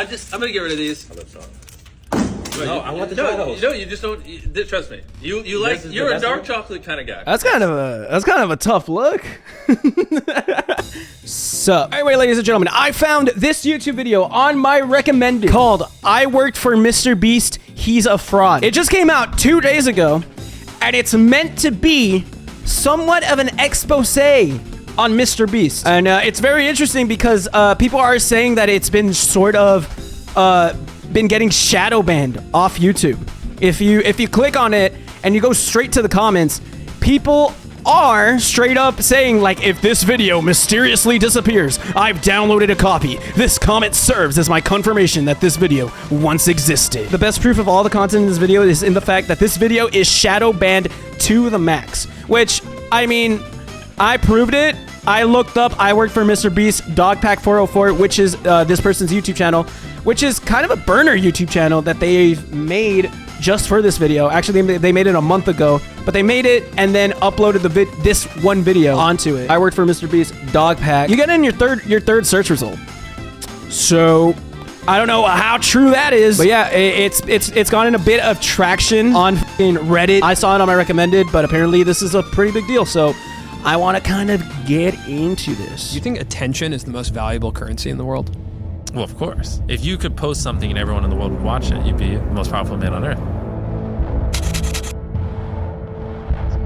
I'm gonna get rid of these. No, I want the no, you just don't. Trust me. You're a dark chocolate kind of guy. That's kind of a tough look. So, anyway, ladies and gentlemen, I found this YouTube video on my recommended called "I Worked for MrBeast. He's a Fraud." It just came out 2 days ago, and it's meant to be somewhat of an expose on MrBeast. And it's very interesting because people are saying that it's been sort of been getting shadow banned off YouTube. If you click on it and you go straight to the comments, people are straight up saying, like, if this video mysteriously disappears, I've downloaded a copy. This comment serves as my confirmation that this video once existed. The best proof of all the content in this video is in the fact that this video is shadow banned to the max, which, I mean, I proved it. I looked up I Worked for MrBeast Dogpack404, which is this person's YouTube channel, which is kind of a burner YouTube channel that they've made just for this video. Actually, they made it a month ago, but they made it and then uploaded this one video onto it. I Worked for MrBeast Dogpack. You get in your third search result. So I don't know how true that is, but yeah, it's gotten a bit of traction on Reddit. I saw it on my recommended, but apparently this is a pretty big deal. So I want to kind of get into this. Do you think attention is the most valuable currency in the world? Well, of course. If you could post something and everyone in the world would watch it, you'd be the most powerful man on earth.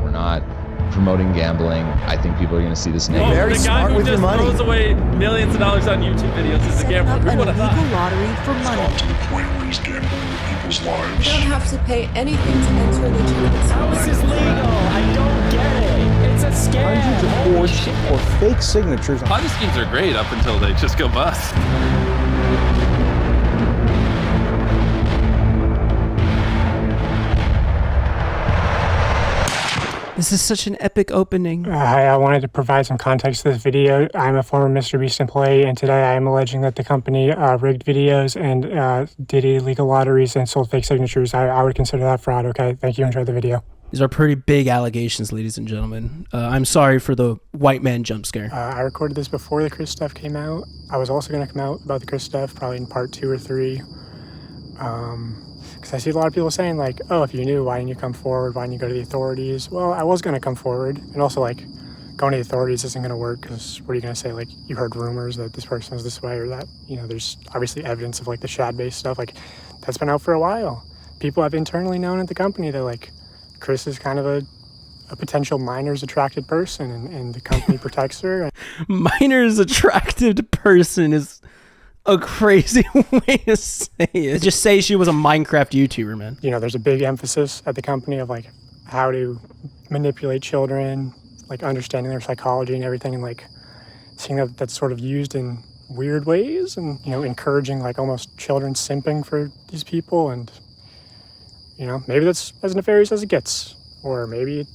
We're not promoting gambling. I think people are going to see this negative. Very smart with your money. The guy who just throws away millions of dollars on YouTube videos is a gambler. Who would have thought? Illegal lottery for money. Got to the point where he's gambling with people's lives. You don't have to pay anything to enter legitimate. How is this legal? I don't get it. It's a scam. Hundreds of forged or fake signatures. Ponzi schemes are great up until they just go bust. This is such an epic opening. Hi, I wanted to provide some context to this video. I'm a former MrBeast employee, and today I am alleging that the company rigged videos and did illegal lotteries and sold fake signatures. I would consider that fraud, okay? Thank you. Enjoy the video. These are pretty big allegations, ladies and gentlemen. I'm sorry for the white man jump scare. I recorded this before the Chris stuff came out. I was also going to come out about the Chris stuff probably in part 2 or 3. Because I see a lot of people saying, like, oh, if you knew, why didn't you come forward? Why didn't you go to the authorities? Well, I was going to come forward. And also, like, going to the authorities isn't going to work because what are you going to say? Like, you heard rumors that this person is this way or that. You know, there's obviously evidence of, like, the shad-based stuff. Like, that's been out for a while. People have internally known at the company that, like, Chris is kind of a potential minors attracted person and the company protects her. Minors attracted person is a crazy way to say it. Just say she was a Minecraft YouTuber, man. You know, there's a big emphasis at the company of like how to manipulate children, like understanding their psychology and everything, and like seeing that that's sort of used in weird ways, and you know, encouraging like almost children simping for these people. And you know, maybe that's as nefarious as it gets, or maybe it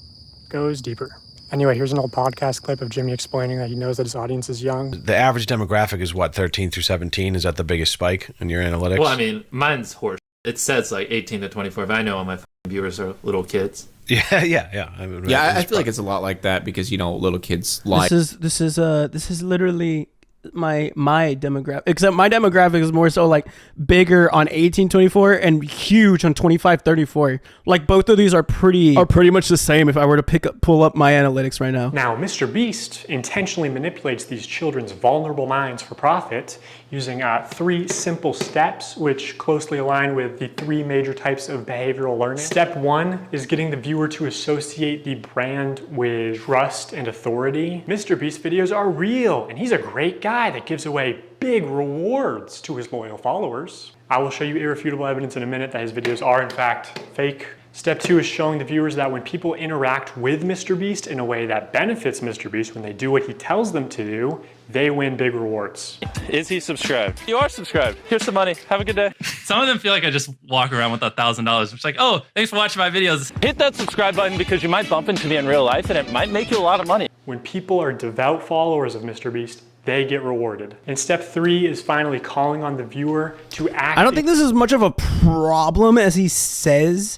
goes deeper. Anyway, here's an old podcast clip of Jimmy explaining that he knows that his audience is young. The average demographic is what, 13 through 17? Is that the biggest spike in your analytics? Well, I mean, mine's horse. It says like 18 to 24. If I know all my viewers are little kids. Yeah. I feel like it's a lot like that because, you know, little kids lie. This is literally my demographic, except my demographic is more so like bigger on 18-24 and huge on 25-34. Like both of these are pretty much the same if I were to pull up my analytics right now. Now, MrBeast intentionally manipulates these children's vulnerable minds for profit using 3 simple steps, which closely align with the 3 major types of behavioral learning. Step 1 is getting the viewer to associate the brand with trust and authority. MrBeast videos are real, and he's a great guy that gives away big rewards to his loyal followers. I will show you irrefutable evidence in a minute that his videos are in fact fake. Step 2 is showing the viewers that when people interact with MrBeast in a way that benefits MrBeast, when they do what he tells them to do, they win big rewards. Is he subscribed? You are subscribed. Here's some money. Have a good day. Some of them feel like I just walk around with $1,000. It's like, oh, thanks for watching my videos. Hit that subscribe button because you might bump into me in real life and it might make you a lot of money. When people are devout followers of MrBeast, they get rewarded. And step 3 is finally calling on the viewer to act. I don't think this is much of a problem as he says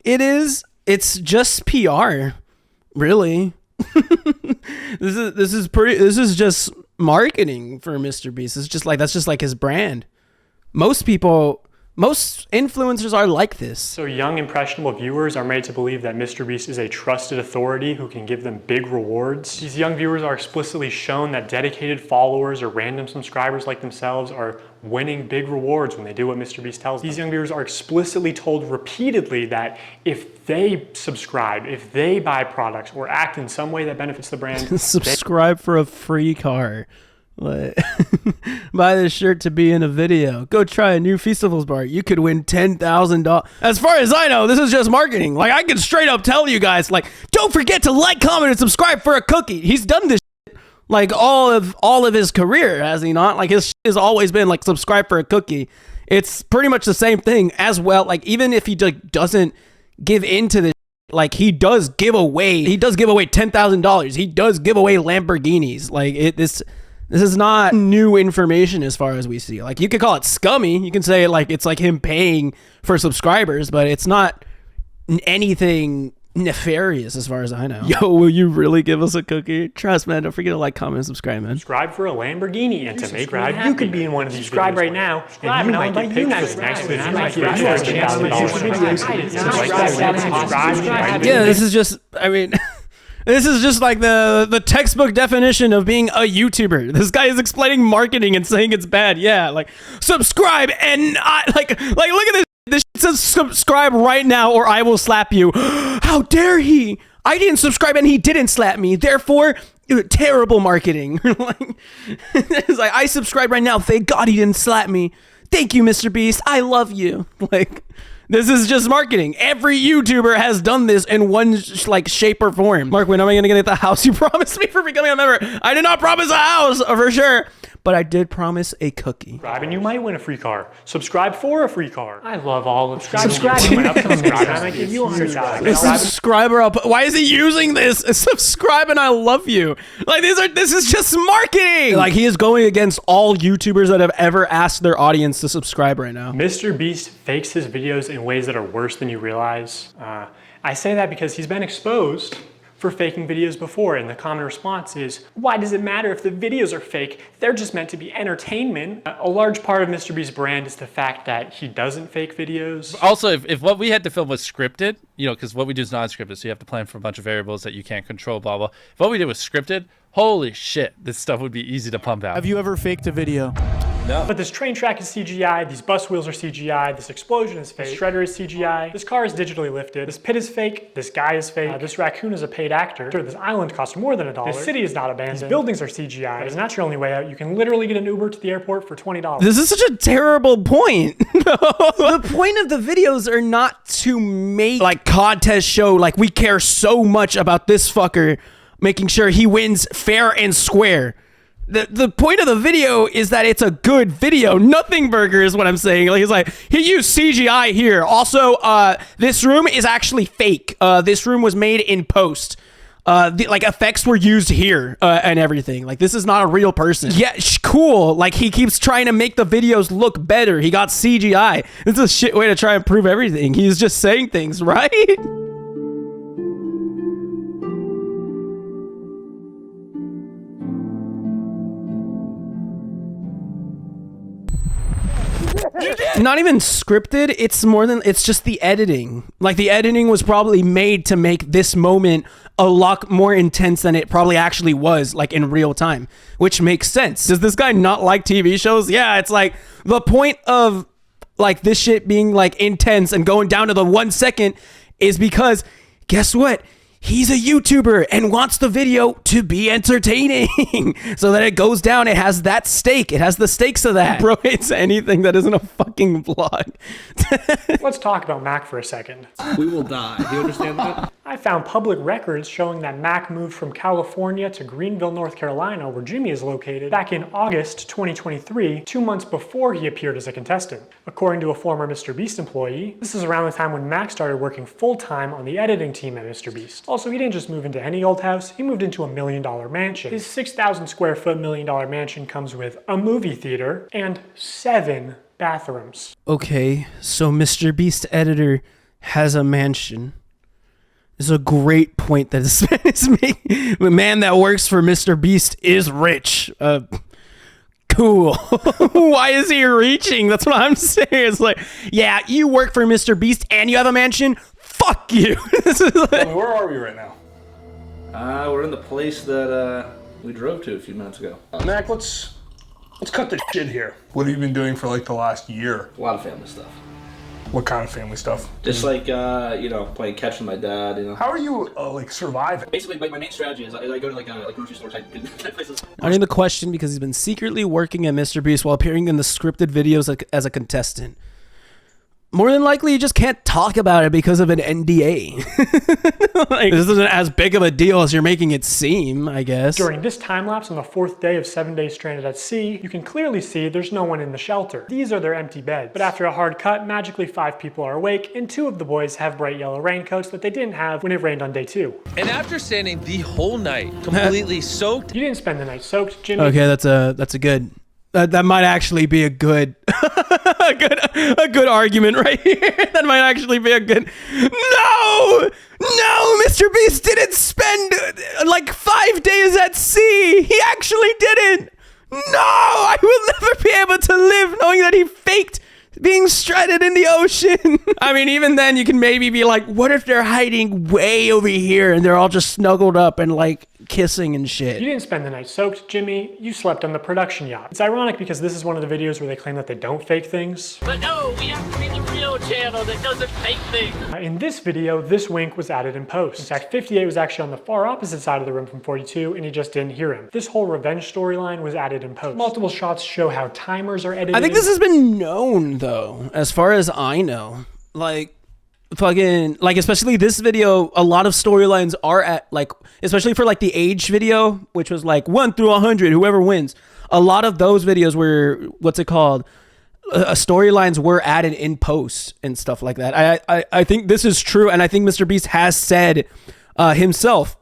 it is. It's just PR, really. This is just marketing for MrBeast. It's just like, that's just like his brand. most influencers are like this. So young, impressionable viewers are made to believe that MrBeast is a trusted authority who can give them big rewards. These young viewers are explicitly shown that dedicated followers or random subscribers like themselves are winning big rewards when they do what MrBeast tells them. These young viewers are explicitly told repeatedly that if they subscribe, if they buy products or act in some way that benefits the brand, subscribe for a free car. What? Buy this shirt to be in a video. Go try a new Feastables bar. You could win $10,000. As far as I know, this is just marketing. Like, I can straight up tell you guys, like, don't forget to like, comment, and subscribe for a cookie. He's done this shit, like all of his career, has he not? Like, his shit has always been like, subscribe for a cookie. It's pretty much the same thing as well. Like, even if he like doesn't give into this, like, he does give away $10,000. He does give away Lamborghinis. Like, this is not new information as far as we see. Like, you could call it scummy. You can say like it's like him paying for subscribers, but it's not anything nefarious as far as I know. Yo, will you really give us a cookie? Trust, man. Don't forget to like, comment, and subscribe, man. Subscribe for a Lamborghini, and to make you could be in one of these. Subscribe right now, and you might get picked for the next video. Yeah, this is just, I mean, this is just like the textbook definition of being a YouTuber. This guy is explaining marketing and saying it's bad. Yeah, like, subscribe, and like look at this. This shit says subscribe right now or I will slap you. How dare he? I didn't subscribe and he didn't slap me. Therefore, terrible marketing. Like, it's like, I subscribe right now. Thank God he didn't slap me. Thank you, MrBeast. I love you. Like, this is just marketing. Every YouTuber has done this in one like shape or form. Mark, when am I gonna get the house you promised me for becoming a member? I did not promise a house for sure, but I did promise a cookie. Subscribe and you might win a free car. Subscribe for a free car. I love all of subscribe. Subscriber up. Why is he using this? Subscribe and I love you. Like, this is just marketing. Like, he is going against all YouTubers that have ever asked their audience to subscribe right now. MrBeast fakes his videos in ways that are worse than you realize. I say that because he's been exposed for faking videos before, and the common response is, why does it matter if the videos are fake? They're just meant to be entertainment. A large part of MrBeast's brand is the fact that he doesn't fake videos. Also, if what we had to film was scripted, you know, because what we do is non-scripted, so you have to plan for a bunch of variables that you can't control, blah, blah. If what we did was scripted, holy shit, this stuff would be easy to pump out. Have you ever faked a video? No. But this train track is CGI, these bus wheels are CGI, this explosion is fake, this shredder is CGI, this car is digitally lifted, this pit is fake, this guy is fake, this raccoon is a paid actor, this island costs more than $1, this city is not abandoned, these buildings are CGI, but it's not your only way out. You can literally get an Uber to the airport for $20. This is such a terrible point. The point of the videos are not to make like contest show, like we care so much about this fucker making sure he wins fair and square. The point of the video is that it's a good video. Nothing burger is what I'm saying. Like, he's like, he used CGI here. Also, this room is actually fake. This room was made in post. Like, effects were used here and everything. Like, this is not a real person. Yeah, cool. Like, he keeps trying to make the videos look better. He got CGI. This is a shit way to try and prove everything. He's just saying things, right? Not even scripted. It's just the editing. Like, the editing was probably made to make this moment a lot more intense than it probably actually was, like, in real time, which makes sense. Does this guy not like TV shows? Yeah, it's like the point of like this shit being like intense and going down to the 1 second is because guess what? He's a YouTuber and wants the video to be entertaining. So that it goes down, it has that stake. It has the stakes of that. Bro, it's anything that isn't a fucking vlog. Let's talk about Mac for a second. We will die. Do you understand that? I found public records showing that Mac moved from California to Greenville, North Carolina, where Jimmy is located, back in August 2023, 2 months before he appeared as a contestant. According to a former MrBeast employee, this is around the time when Mac started working full-time on the editing team at MrBeast. Also, he didn't just move into any old house, he moved into a $1 million mansion. His 6,000 square foot $1 million mansion comes with a movie theater and 7 bathrooms. Okay, so MrBeast editor has a mansion. This is a great point that this man is making. The man that works for MrBeast is rich. Cool. Why is he reaching? That's what I'm saying. It's like, yeah, you work for MrBeast and you have a mansion. Fuck you. This is like... Where are we right now? We're in the place that we drove to a few minutes ago. Mac, let's cut the shit here. What have you been doing for like the last year? A lot of family stuff. What kind of family stuff? Just like, you know, playing catch with my dad, you know. How are you, like, surviving? Basically, like, my main strategy is I go to, like grocery store type places. I need the question because he's been secretly working at MrBeast while appearing in the scripted videos as a contestant. More than likely, you just can't talk about it because of an NDA. Like, this isn't as big of a deal as you're making it seem, I guess. During this time lapse on the 4th day of 7 days stranded at sea, you can clearly see there's no one in the shelter. These are their empty beds. But after a hard cut, magically 5 people are awake, and 2 of the boys have bright yellow raincoats that they didn't have when it rained on day 2. And after standing the whole night, completely soaked. You didn't spend the night soaked, Jimmy. Okay, that's a good... That might actually be a good, a good argument right here. That might actually be a good. No, MrBeast didn't spend like 5 days at sea. He actually didn't. No, I will never be able to live knowing that he faked being stranded in the ocean. I mean, even then you can maybe be like, what if they're hiding way over here and they're all just snuggled up and like kissing and shit? You didn't spend the night soaked, Jimmy. You slept on the production yacht. It's ironic because this is one of the videos where they claim that they don't fake things. But no, we have to be the real channel that doesn't fake things. In this video, this wink was added in post. In fact, 58 was actually on the far opposite side of the room from 42, and he just didn't hear him. This whole revenge storyline was added in post. Multiple shots show how timers are edited. I think this has been known, though, as far as I know. Like, fucking, like, especially this video, a lot of storylines are at, like, especially for, like, the age video, which was, like, 1 through 100, whoever wins. A lot of those videos were, what's it called? Storylines were added in post and stuff like that. I think this is true, and I think MrBeast has said himself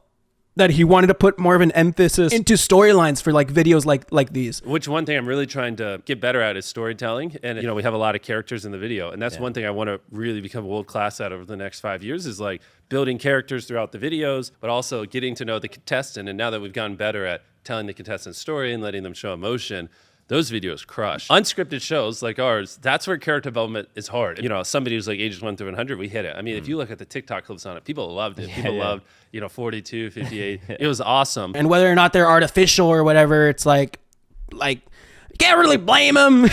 that he wanted to put more of an emphasis into storylines for like videos like these. Which one thing I'm really trying to get better at is storytelling. And you know, we have a lot of characters in the video, and that's one thing I want to really become world class at over the next 5 years is like building characters throughout the videos, but also getting to know the contestant. And now that we've gotten better at telling the contestant's story and letting them show emotion, those videos crush. Unscripted shows like ours, that's where character development is hard. You know, somebody who's like ages 1 through 100, we hit it. I mean, if you look at the TikTok clips on it, people loved it. People loved, you know, 42, 58. It was awesome. And whether or not they're artificial or whatever, it's like can't really blame him.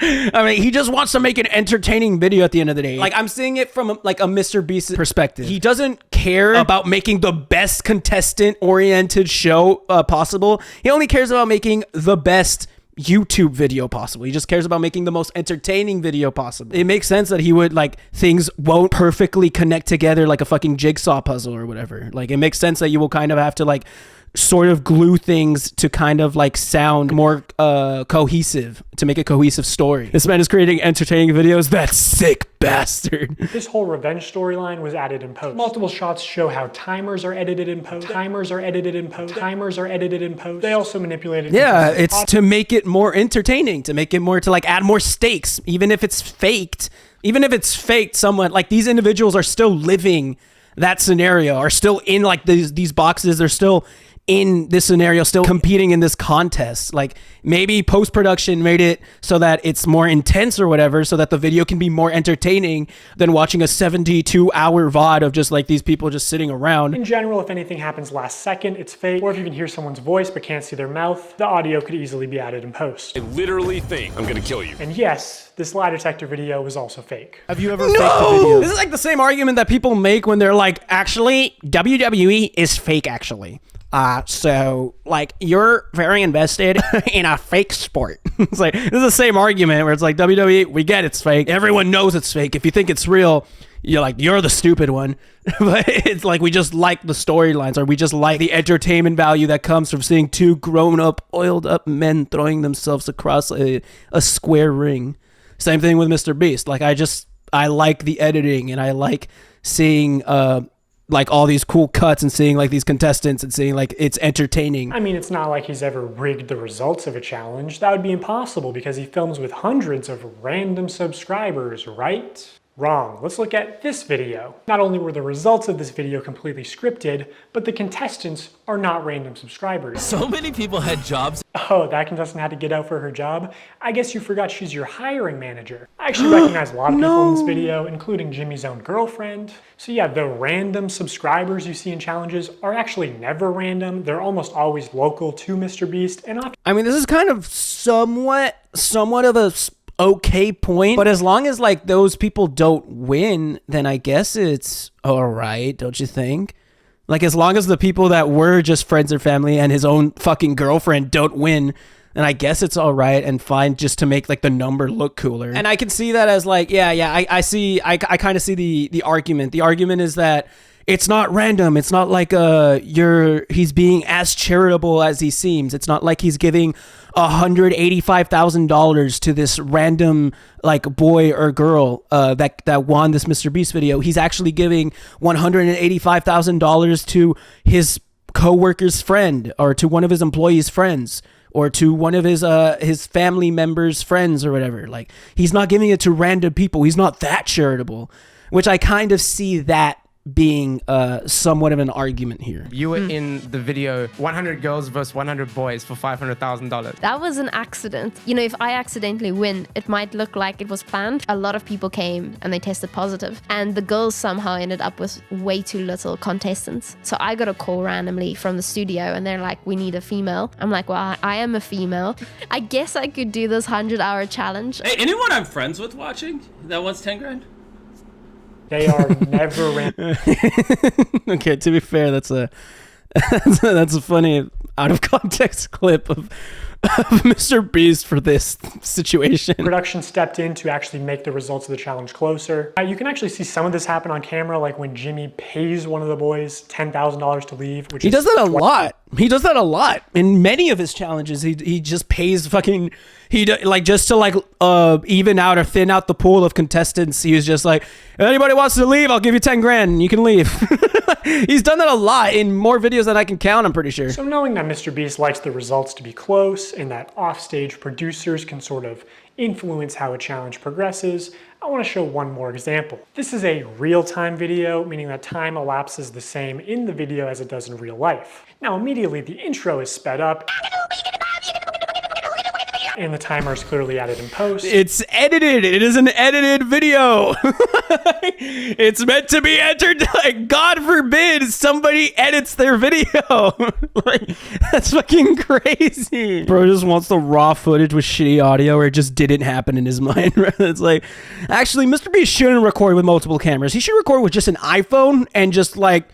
I mean, he just wants to make an entertaining video at the end of the day. Like, I'm seeing it from like a MrBeast perspective. He doesn't care about making the best contestant-oriented show possible. He only cares about making the best YouTube video possible. He just cares about making the most entertaining video possible. It makes sense that he would like things won't perfectly connect together like a fucking jigsaw puzzle or whatever. Like, it makes sense that you will kind of have to like sort of glue things to kind of like sound more cohesive, to make a cohesive story. This man is creating entertaining videos. That sick bastard. This whole revenge storyline was added in post. Multiple shots show how timers are edited in post. Timers are edited in post. Timers are edited in post. They also manipulated. Yeah, it's to make it more entertaining, to make it more, to like add more stakes, even if it's faked. Even if it's faked somewhat, like these individuals are still living that scenario, are still in like these boxes. They're still in this scenario, still competing in this contest. Like, maybe post-production made it so that it's more intense or whatever, so that the video can be more entertaining than watching a 72-hour VOD of just like these people just sitting around. In general, if anything happens last second, it's fake. Or if you can hear someone's voice but can't see their mouth, the audio could easily be added in post. I literally think I'm gonna kill you. And yes, this lie detector video was also fake. Have you ever faked a video? This is like the same argument that people make when they're like, actually, WWE is fake, actually. So, like, you're very invested in a fake sport. It's like, this is the same argument where it's like, WWE, we get it's fake. Everyone knows it's fake. If you think it's real, you're like, you're the stupid one. But it's like, we just like the storylines, or we just like the entertainment value that comes from seeing 2 grown-up, oiled-up men throwing themselves across a square ring. Same thing with MrBeast. Like, I like the editing, and I like seeing, like all these cool cuts and seeing like these contestants and seeing like it's entertaining. I mean, it's not like he's ever rigged the results of a challenge. That would be impossible because he films with hundreds of random subscribers, right? Wrong. Let's look at this video. Not only were the results of this video completely scripted, but the contestants are not random subscribers. So many people had jobs. Oh, that contestant had to get out for her job? I guess you forgot she's your hiring manager. I actually recognize a lot of people in this video, including Jimmy's own girlfriend. So yeah, the random subscribers you see in challenges are actually never random. They're almost always local to MrBeast, and often— I mean, this is kind of somewhat of a okay point, but as long as like those people don't win, then I guess it's all right, don't you think? Like, as long as the people that were just friends or family and his own fucking girlfriend don't win, then I guess it's all right and fine, just to make like the number look cooler. And I can see that as like, I kind of see the argument. The argument is that it's not random. It's not like he's being as charitable as he seems. It's not like he's giving $185,000 to this random like boy or girl that won this MrBeast video. He's actually giving $185,000 to his coworker's friend, or to one of his employees' friends, or to one of his family members' friends, or whatever. Like, he's not giving it to random people. He's not that charitable, which I kind of see that being somewhat of an argument here. You were in the video 100 girls versus 100 boys for $500,000. That was an accident. You know, if I accidentally win, it might look like it was planned. A lot of people came and they tested positive, and the girls somehow ended up with way too little contestants. So I got a call randomly from the studio and they're like, we need a female. I'm like, well, I am a female. I guess I could do this 100-hour challenge. Hey, anyone I'm friends with watching that wants 10 grand? They are never random. Okay, to be fair, that's a funny out of context clip of MrBeast for this situation. Production stepped in to actually make the results of the challenge closer. You can actually see some of this happen on camera, like when Jimmy pays one of the boys $10,000 to leave. He does that a lot. He does that a lot in many of his challenges. He just pays fucking, just to like even out or thin out the pool of contestants. He was just like, if anybody wants to leave, I'll give you 10 grand and you can leave. He's done that a lot in more videos than I can count, I'm pretty sure. So knowing that MrBeast likes the results to be close and that offstage producers can sort of influence how a challenge progresses, I want to show one more example. This is a real-time video, meaning that time elapses the same in the video as it does in real life. Now immediately the intro is sped up, and the timer is clearly added in post. It's edited. It is an edited video. It's meant to be entered. Like, God forbid somebody edits their video. Like, that's fucking crazy. Bro just wants the raw footage with shitty audio, or it just didn't happen in his mind. It's like, actually, MrBeast shouldn't record with multiple cameras. He should record with just an iPhone and just like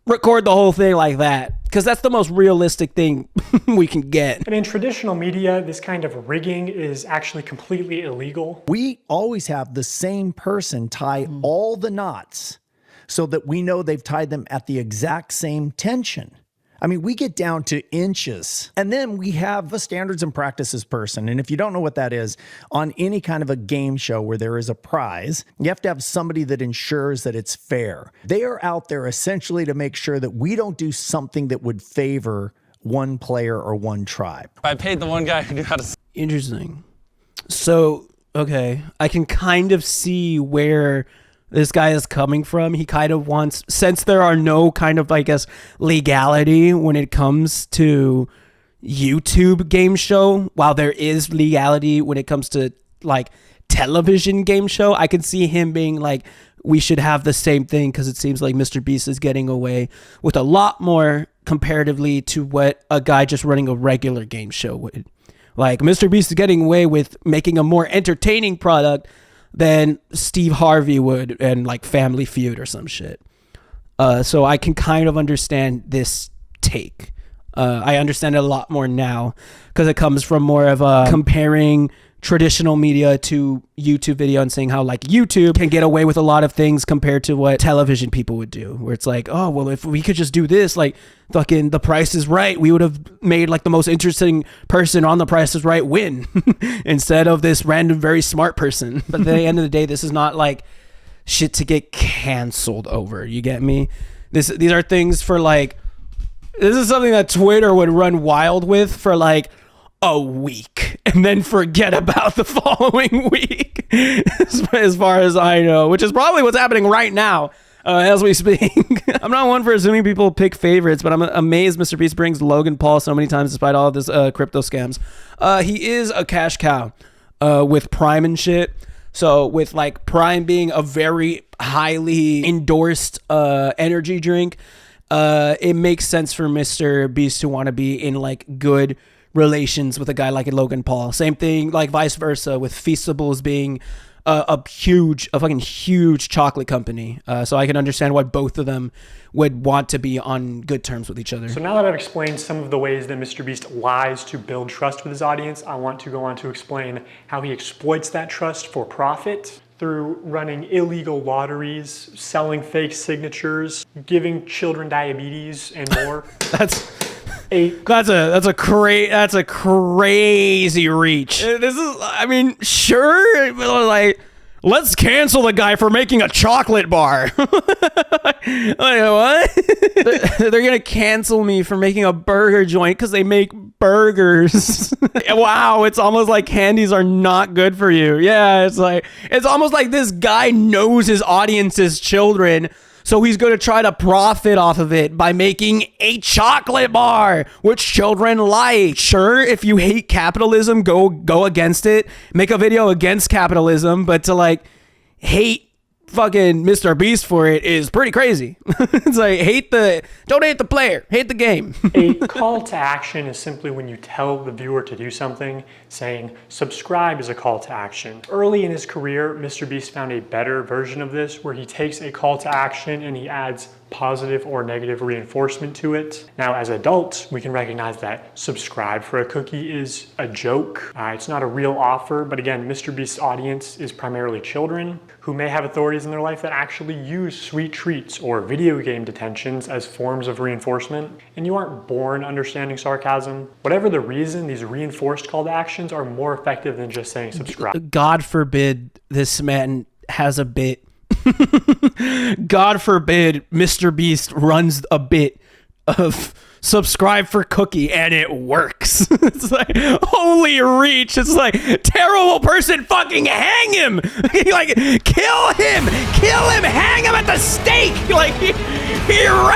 record the whole thing like that, because that's the most realistic thing we can get. And in traditional media, this kind of rigging is actually completely illegal. We always have the same person tie all the knots so that we know they've tied them at the exact same tension. I mean, we get down to inches. And then we have a standards and practices person. And if you don't know what that is, on any kind of a game show where there is a prize, you have to have somebody that ensures that it's fair. They are out there essentially to make sure that we don't do something that would favor one player or one tribe. I paid the one guy who knew how to... Interesting. So, okay, I can kind of see where this guy is coming from. He kind of wants, since there are no kind of, I guess, legality when it comes to YouTube game show, while there is legality when it comes to like television game show, I can see him being like, we should have the same thing, because it seems like MrBeast is getting away with a lot more comparatively to what a guy just running a regular game show would. Like, MrBeast is getting away with making a more entertaining product than Steve Harvey would and like Family Feud or some shit. So I can kind of understand this take. I understand it a lot more now because it comes from more of a comparing traditional media to YouTube video and saying how like YouTube can get away with a lot of things compared to what television people would do, where it's like, oh, well, if we could just do this, like fucking The Price is Right, we would have made like the most interesting person on The Price is Right win instead of this random very smart person. But at the end of the day, this is not like shit to get canceled over. You get me? These are things for like, this is something that Twitter would run wild with for like, a week and then forget about the following week, as far as I know, which is probably what's happening right now as we speak. I'm not one for assuming people pick favorites, but I'm amazed MrBeast brings Logan Paul so many times despite all of this crypto scams. He is a cash cow with Prime and shit. So with like Prime being a very highly endorsed energy drink, it makes sense for MrBeast to want to be in like good relations with a guy like Logan Paul. Same thing, like vice versa, with Feastables being a fucking huge chocolate company. So I can understand why both of them would want to be on good terms with each other. So now that I've explained some of the ways that MrBeast lies to build trust with his audience, I want to go on to explain how he exploits that trust for profit through running illegal lotteries, selling fake signatures, giving children diabetes, and more. That's a crazy reach. This is, I mean, sure, like, let's cancel the guy for making a chocolate bar. Like, what? They're gonna cancel me for making a burger joint because they make burgers. Wow, it's almost like candies are not good for you. Yeah, it's almost like this guy knows his audience's children, so he's going to try to profit off of it by making a chocolate bar, which children like. Sure, if you hate capitalism, go against it. Make a video against capitalism, but to like hate fucking MrBeast for it is pretty crazy. It's like, don't hate the player, hate the game. A call to action is simply when you tell the viewer to do something. Saying subscribe is a call to action. Early in his career, MrBeast found a better version of this where he takes a call to action and he adds positive or negative reinforcement to it. Now, as adults, we can recognize that subscribe for a cookie is a joke. It's not a real offer, but again, MrBeast's audience is primarily children who may have authorities in their life that actually use sweet treats or video game detentions as forms of reinforcement, and you aren't born understanding sarcasm. Whatever the reason, these reinforced call to actions are more effective than just saying subscribe. God forbid this man has a bit. God forbid MrBeast runs a bit of subscribe for cookie and it works. It's like, holy reach. It's like, terrible person, fucking hang him. Like, kill him, hang him at the stake. Like,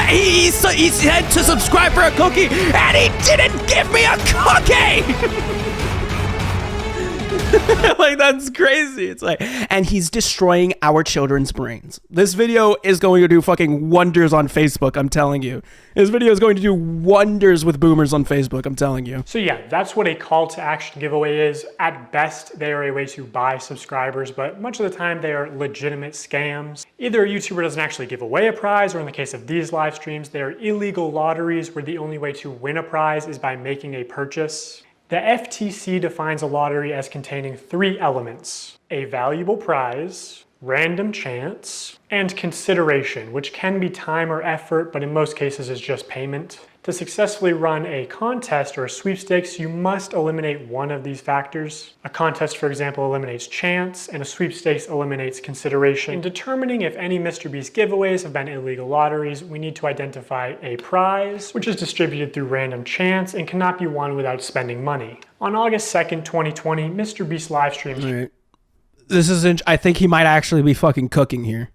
he said to subscribe for a cookie and he didn't give me a cookie. Like, that's crazy. It's like, and he's destroying our children's brains. This video is going to do fucking wonders on Facebook, I'm telling you. This video is going to do wonders with boomers on Facebook, I'm telling you. So yeah, that's what a call to action giveaway is. At best, they are a way to buy subscribers, but much of the time they are legitimate scams. Either a YouTuber doesn't actually give away a prize, or in the case of these live streams, they are illegal lotteries where the only way to win a prize is by making a purchase. The FTC defines a lottery as containing 3 elements: a valuable prize, random chance, and consideration, which can be time or effort, but in most cases is just payment. To successfully run a contest or a sweepstakes, you must eliminate one of these factors. A contest, for example, eliminates chance, and a sweepstakes eliminates consideration. In determining if any MrBeast giveaways have been illegal lotteries, we need to identify a prize, which is distributed through random chance and cannot be won without spending money. On August 2nd, 2020, MrBeast live streamed. Right. This isn't, I think he might actually be fucking cooking here.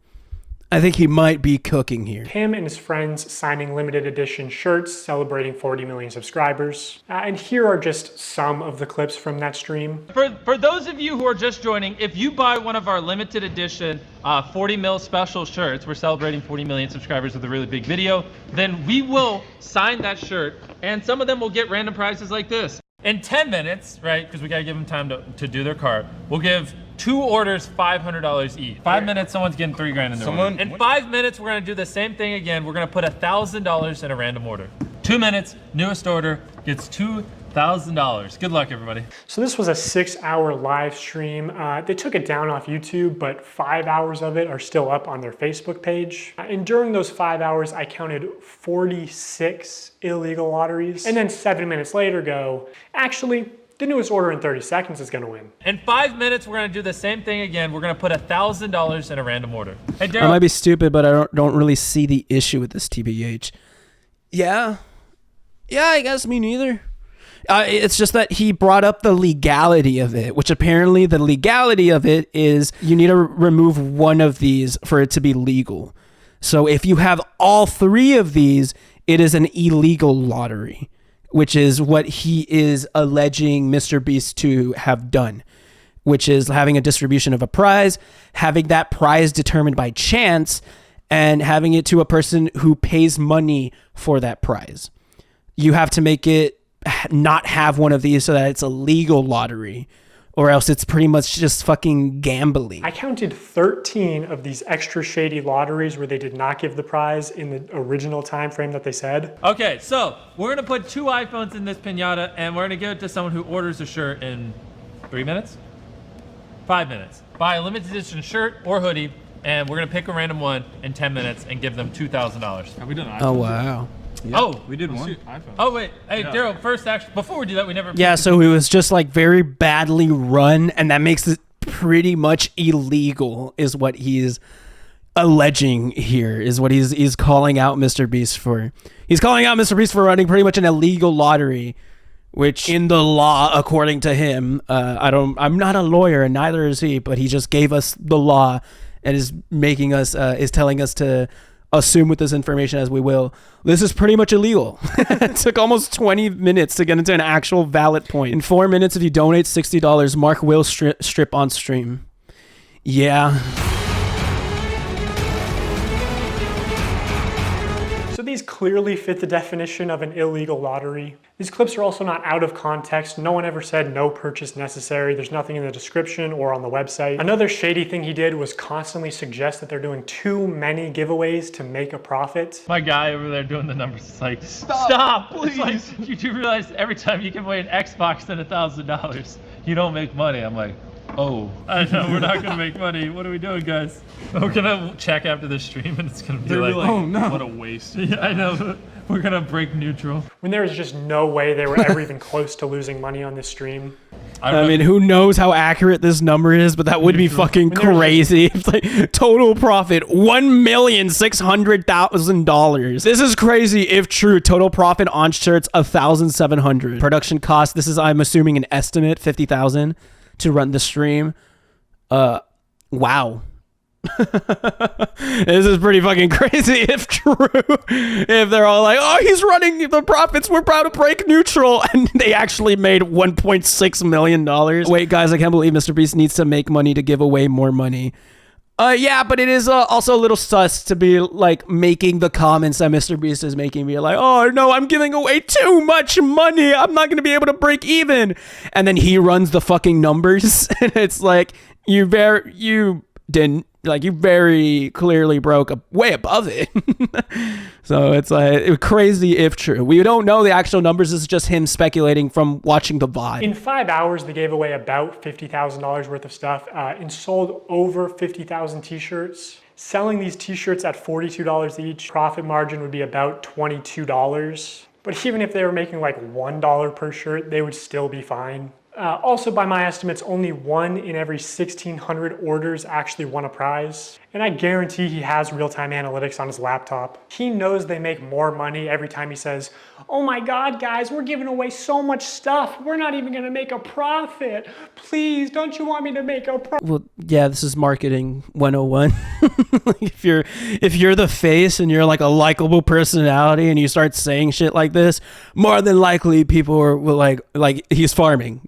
I think he might be cooking here. Him and his friends signing limited edition shirts celebrating 40 million subscribers. And here are just some of the clips from that stream. For those of you who are just joining, if you buy one of our limited edition 40 mil special shirts, we're celebrating 40 million subscribers with a really big video, then we will sign that shirt, and some of them will get random prizes like this. In 10 minutes, right, because we gotta give them time to do their cart, we'll give 2 orders $500 each. 5 minutes, someone's getting $3 grand in their order. In 5 minutes, we're gonna do the same thing again. We're gonna put $1,000 in a random order. 2 minutes, newest order gets $2,000. Good luck, everybody. So this was a 6-hour live stream. They took it down off YouTube, but 5 hours of it are still up on their Facebook page. And during those 5 hours, I counted 46 illegal lotteries. And then 7 minutes later go, actually, the newest order in 30 seconds is gonna win. In 5 minutes, we're gonna do the same thing again. We're gonna put $1,000 in a random order. Hey, I might be stupid, but I don't really see the issue with this, TBH. Yeah, I guess me neither. It's just that he brought up the legality of it, which apparently the legality of it is you need to remove one of these for it to be legal. So if you have all three of these, it is an illegal lottery, which is what he is alleging MrBeast to have done, which is having a distribution of a prize, having that prize determined by chance, and having it to a person who pays money for that prize. You have to make it not have one of these so that it's a legal lottery, or else it's pretty much just fucking gambling. I counted 13 of these extra shady lotteries where they did not give the prize in the original time frame that they said. Okay, so we're gonna put 2 iPhones in this piñata, and we're gonna give it to someone who orders a shirt in 3 minutes? 5 minutes. Buy a limited edition shirt or hoodie, and we're gonna pick a random one in 10 minutes and give them $2,000. Have we done iPhones? Oh, wow. Yep. Oh, we did one. Oh, wait. Hey, Daryl, first, actually, before we do that, we never... Yeah, so it was just like very badly run, and that makes it pretty much illegal, is what he's alleging here, is what he's calling out MrBeast for. He's calling out MrBeast for running pretty much an illegal lottery, which in the law, according to him, I'm not a lawyer, and neither is he, but he just gave us the law and is making us, is telling us to assume with this information as we will. This is pretty much illegal. It took almost 20 minutes to get into an actual valid point. In 4 minutes, if you donate $60, Mark will strip on stream. Yeah. So these clearly fit the definition of an illegal lottery. These clips are also not out of context. No one ever said no purchase necessary. There's nothing in the description or on the website. Another shady thing he did was constantly suggest that they're doing too many giveaways to make a profit. My guy over there doing the numbers is like, stop, please. It's like, you do realize every time you give away an Xbox and $1,000, you don't make money. I'm like, oh, I know we're not gonna make money. What are we doing, guys? We're gonna check after this stream and it's gonna be like, oh no, what a waste. Yeah, I know. We're gonna break neutral. When there was just no way they were ever even close to losing money on this stream. I mean, who knows how accurate this number is, but that would be fucking crazy. It's like total profit, $1,600,000. This is crazy if true. Total profit on shirts, $1,700. Production cost, this is, I'm assuming, an estimate, $50,000 to run the stream. Wow. This is pretty fucking crazy if true. If they're all like, oh, he's running the profits, we're proud to break neutral, and they actually made $1.6 million. Wait, guys, I can't believe MrBeast needs to make money to give away more money. Yeah, but it is also a little sus to be like making the comments that MrBeast is making, be like, oh no, I'm giving away too much money, I'm not gonna be able to break even, and then he runs the fucking numbers, and it's like you very clearly broke way above it. So it's like crazy if true. We don't know the actual numbers. This is just him speculating from watching the VOD. In 5 hours, they gave away about $50,000 worth of stuff and sold over 50,000 t-shirts. Selling these t-shirts at $42 each, profit margin would be about $22. But even if they were making like $1 per shirt, they would still be fine. Also, by my estimates, only 1 in every 1,600 orders actually won a prize. And I guarantee he has real-time analytics on his laptop. He knows they make more money every time he says, oh my God, guys, we're giving away so much stuff. We're not even gonna make a profit. Please, don't you want me to make a profit? Well, yeah, this is marketing 101. If you're the face and you're like a likable personality and you start saying shit like this, more than likely people will like he's farming.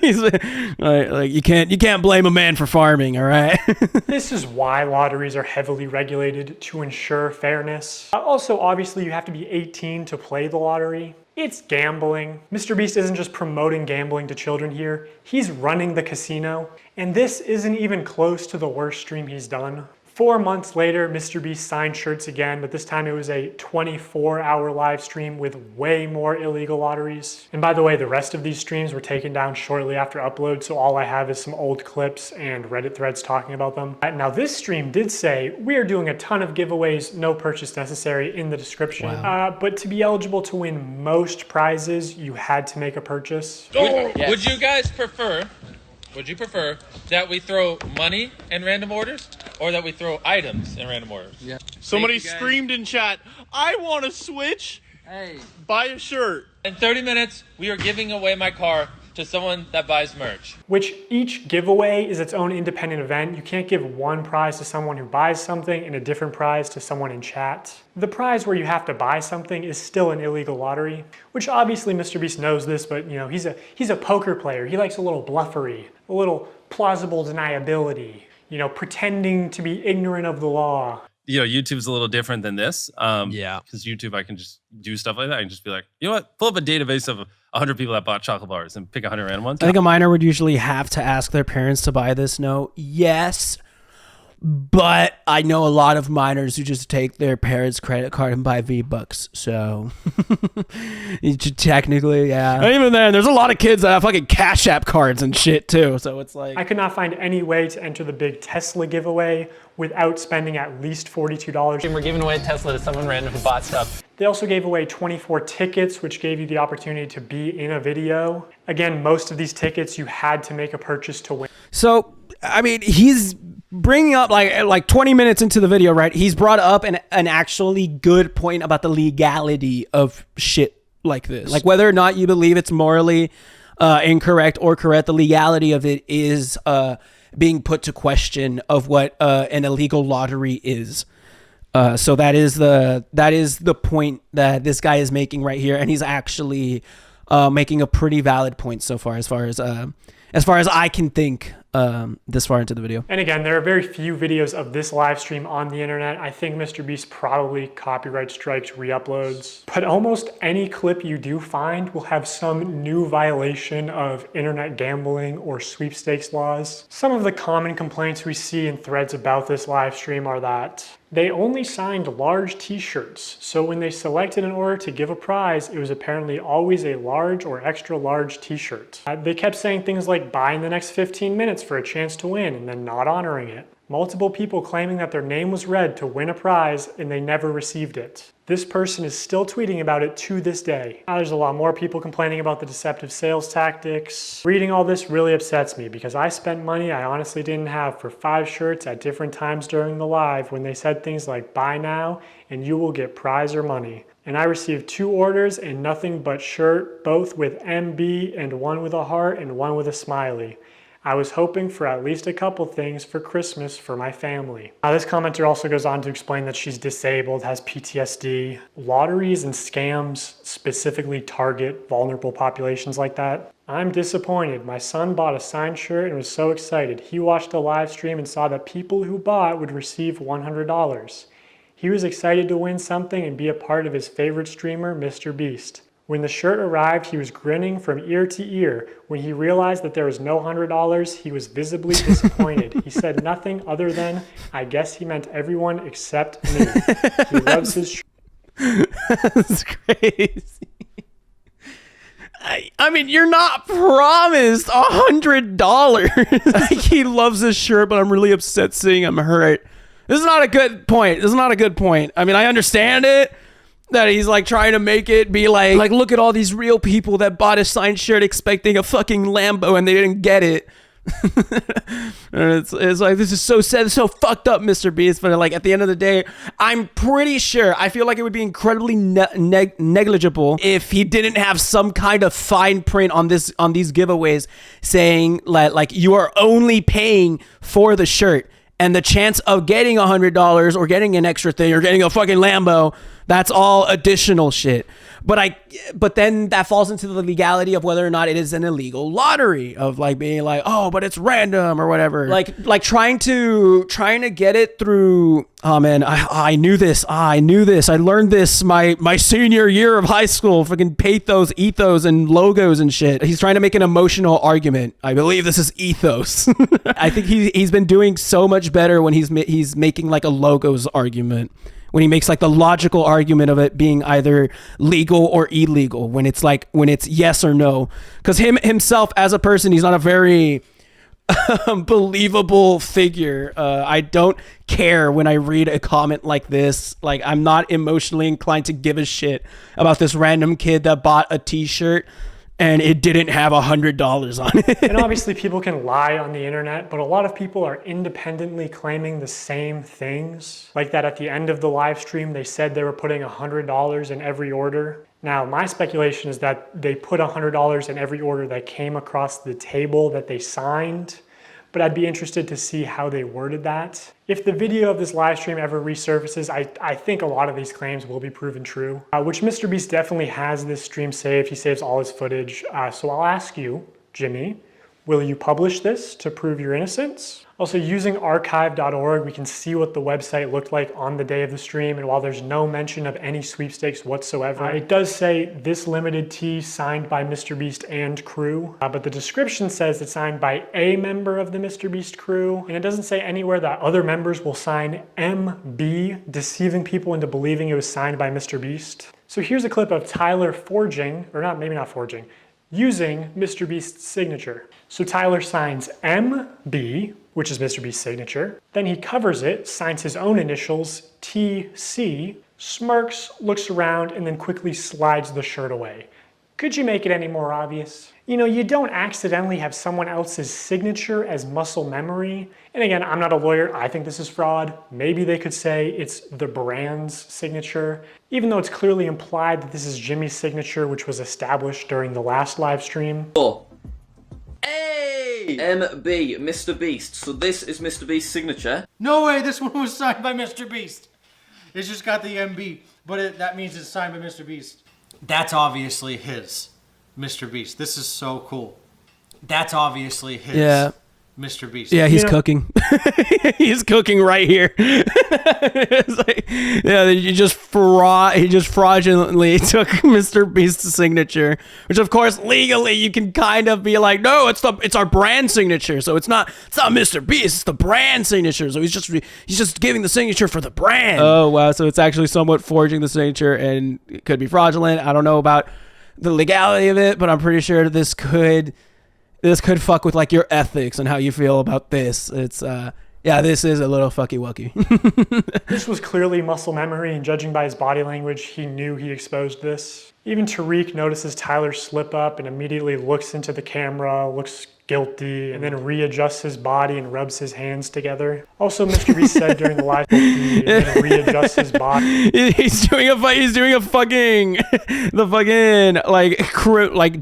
He's like you can't blame a man for farming, all right? This is why lotteries are heavily regulated to ensure fairness. Also, obviously, you have to be 18 to play the lottery. It's gambling. MrBeast isn't just promoting gambling to children here, he's running the casino. And this isn't even close to the worst stream he's done. 4 months later, MrBeast signed shirts again, but this time it was a 24-hour live stream with way more illegal lotteries. And by the way, the rest of these streams were taken down shortly after upload, so all I have is some old clips and Reddit threads talking about them. Now this stream did say, we are doing a ton of giveaways, no purchase necessary in the description. Wow. But to be eligible to win most prizes, you had to make a purchase. Would you guys prefer, that we throw money in random orders or that we throw items in random orders? Yeah. Somebody screamed in chat, I want a Switch. Hey. Buy a shirt. In 30 minutes, we are giving away my car to someone that buys merch. Which each giveaway is its own independent event. You can't give one prize to someone who buys something and a different prize to someone in chat. The prize where you have to buy something is still an illegal lottery, which obviously MrBeast knows this, but you know, he's a poker player. He likes a little bluffery, a little plausible deniability, you know, pretending to be ignorant of the law. You know, YouTube's a little different than this. Yeah. Because YouTube, I can just do stuff like that. I can just be like, you know what? Pull up a database of 100 people that bought chocolate bars and pick 100 random ones. I think a minor would usually have to ask their parents to buy this. No, yes. But I know a lot of minors who just take their parents' credit card and buy V-Bucks. So technically, yeah. And even then, there's a lot of kids that have fucking Cash App cards and shit too. So it's like, I could not find any way to enter the big Tesla giveaway without spending at least $42. And we're giving away a Tesla to someone random who bought stuff. They also gave away 24 tickets, which gave you the opportunity to be in a video. Again, most of these tickets you had to make a purchase to win. So, I mean, he's bringing up like 20 minutes into the video, right? He's brought up an actually good point about the legality of shit like this. Like whether or not you believe it's morally incorrect or correct, the legality of it is being put to question of what an illegal lottery is. So that is the point that this guy is making right here, and he's actually making a pretty valid point so far, as far as I can think this far into the video. And again, there are very few videos of this live stream on the internet. I think MrBeast probably copyright strikes re-uploads, but almost any clip you do find will have some new violation of internet gambling or sweepstakes laws. Some of the common complaints we see in threads about this live stream are that they only signed large t-shirts, so when they selected an order to give a prize, it was apparently always a large or extra large t-shirt. They kept saying things like buy in the next 15 minutes for a chance to win and then not honoring it. Multiple people claiming that their name was read to win a prize and they never received it. This person is still tweeting about it to this day. Now, there's a lot more people complaining about the deceptive sales tactics. Reading all this really upsets me because I spent money I honestly didn't have for 5 shirts at different times during the live when they said things like buy now and you will get prize or money. And I received 2 orders and nothing but shirt, both with MB and one with a heart and one with a smiley. I was hoping for at least a couple things for Christmas for my family. Now, this commenter also goes on to explain that she's disabled, has PTSD. Lotteries and scams specifically target vulnerable populations like that. I'm disappointed. My son bought a signed shirt and was so excited. He watched a live stream and saw that people who bought would receive $100. He was excited to win something and be a part of his favorite streamer, MrBeast. When the shirt arrived, he was grinning from ear to ear. When he realized that there was no $100, he was visibly disappointed. He said nothing other than, I guess he meant everyone except me. He loves his shirt. That's crazy. I mean, you're not promised $100. Like, he loves his shirt, but I'm really upset seeing him hurt. This is not a good point. This is not a good point. I mean, I understand it. That he's like trying to make it be like look at all these real people that bought a signed shirt expecting a fucking Lambo and they didn't get it. And it's like, this is so sad, so fucked up, MrBeast. But like at the end of the day, I'm pretty sure, I feel like it would be incredibly negligible if he didn't have some kind of fine print on these giveaways saying like you are only paying for the shirt. And the chance of getting $100 or getting an extra thing or getting a fucking Lambo, that's all additional shit. But then that falls into the legality of whether or not it is an illegal lottery of like being like, oh, but it's random or whatever. Like trying to get it through. Oh man, I knew this. I learned this my senior year of high school. Fucking pathos, ethos, and logos and shit. He's trying to make an emotional argument. I believe this is ethos. I think he's been doing so much better when he's making like a logos argument. When he makes like the logical argument of it being either legal or illegal, when it's yes or no. Because himself as a person, he's not a very believable figure. I don't care when I read a comment like this. Like, I'm not emotionally inclined to give a shit about this random kid that bought a t-shirt and it didn't have $100 on it. And obviously people can lie on the internet, but a lot of people are independently claiming the same things. Like that at the end of the live stream, they said they were putting $100 in every order. Now, my speculation is that they put $100 in every order that came across the table that they signed, but I'd be interested to see how they worded that. If the video of this live stream ever resurfaces, I think a lot of these claims will be proven true, which MrBeast definitely has this stream saved. He saves all his footage. So I'll ask you, Jimmy, will you publish this to prove your innocence? Also, using archive.org, we can see what the website looked like on the day of the stream, and while there's no mention of any sweepstakes whatsoever, it does say this limited tee signed by MrBeast and crew, but the description says it's signed by a member of the MrBeast crew, and it doesn't say anywhere that other members will sign MB, deceiving people into believing it was signed by MrBeast. So here's a clip of Tyler forging, or not, maybe not forging, using MrBeast's signature. So Tyler signs MB, which is MrBeast's signature. Then he covers it, signs his own initials, TC, smirks, looks around, and then quickly slides the shirt away. Could you make it any more obvious? You know, you don't accidentally have someone else's signature as muscle memory. And again, I'm not a lawyer, I think this is fraud. Maybe they could say it's the brand's signature, even though it's clearly implied that this is Jimmy's signature, which was established during the last live stream. Hey! MB, MrBeast. So this is MrBeast's signature. No way, this one was signed by MrBeast. It's just got the MB, but that means it's signed by MrBeast. That's obviously his, MrBeast. This is so cool. That's obviously his. Yeah. MrBeast. Yeah, he's cooking. He's cooking right here. It's like, yeah, he just fraudulently took MrBeast's signature, which of course legally you can kind of be like, no, it's our brand signature. So it's not MrBeast, it's the brand signature. So he's just giving the signature for the brand. Oh wow, so it's actually somewhat forging the signature, and it could be fraudulent. I don't know about the legality of it, but I'm pretty sure this could fuck with like your ethics and how you feel about this. It's yeah, this is a little fucky wucky. This was clearly muscle memory, and judging by his body language, he knew he exposed this. Even Tariq notices Tyler slip up and immediately looks into the camera, looks guilty, and then readjusts his body and rubs his hands together. Also, MrBeast said during the live he then readjusts his body. He's doing a fucking like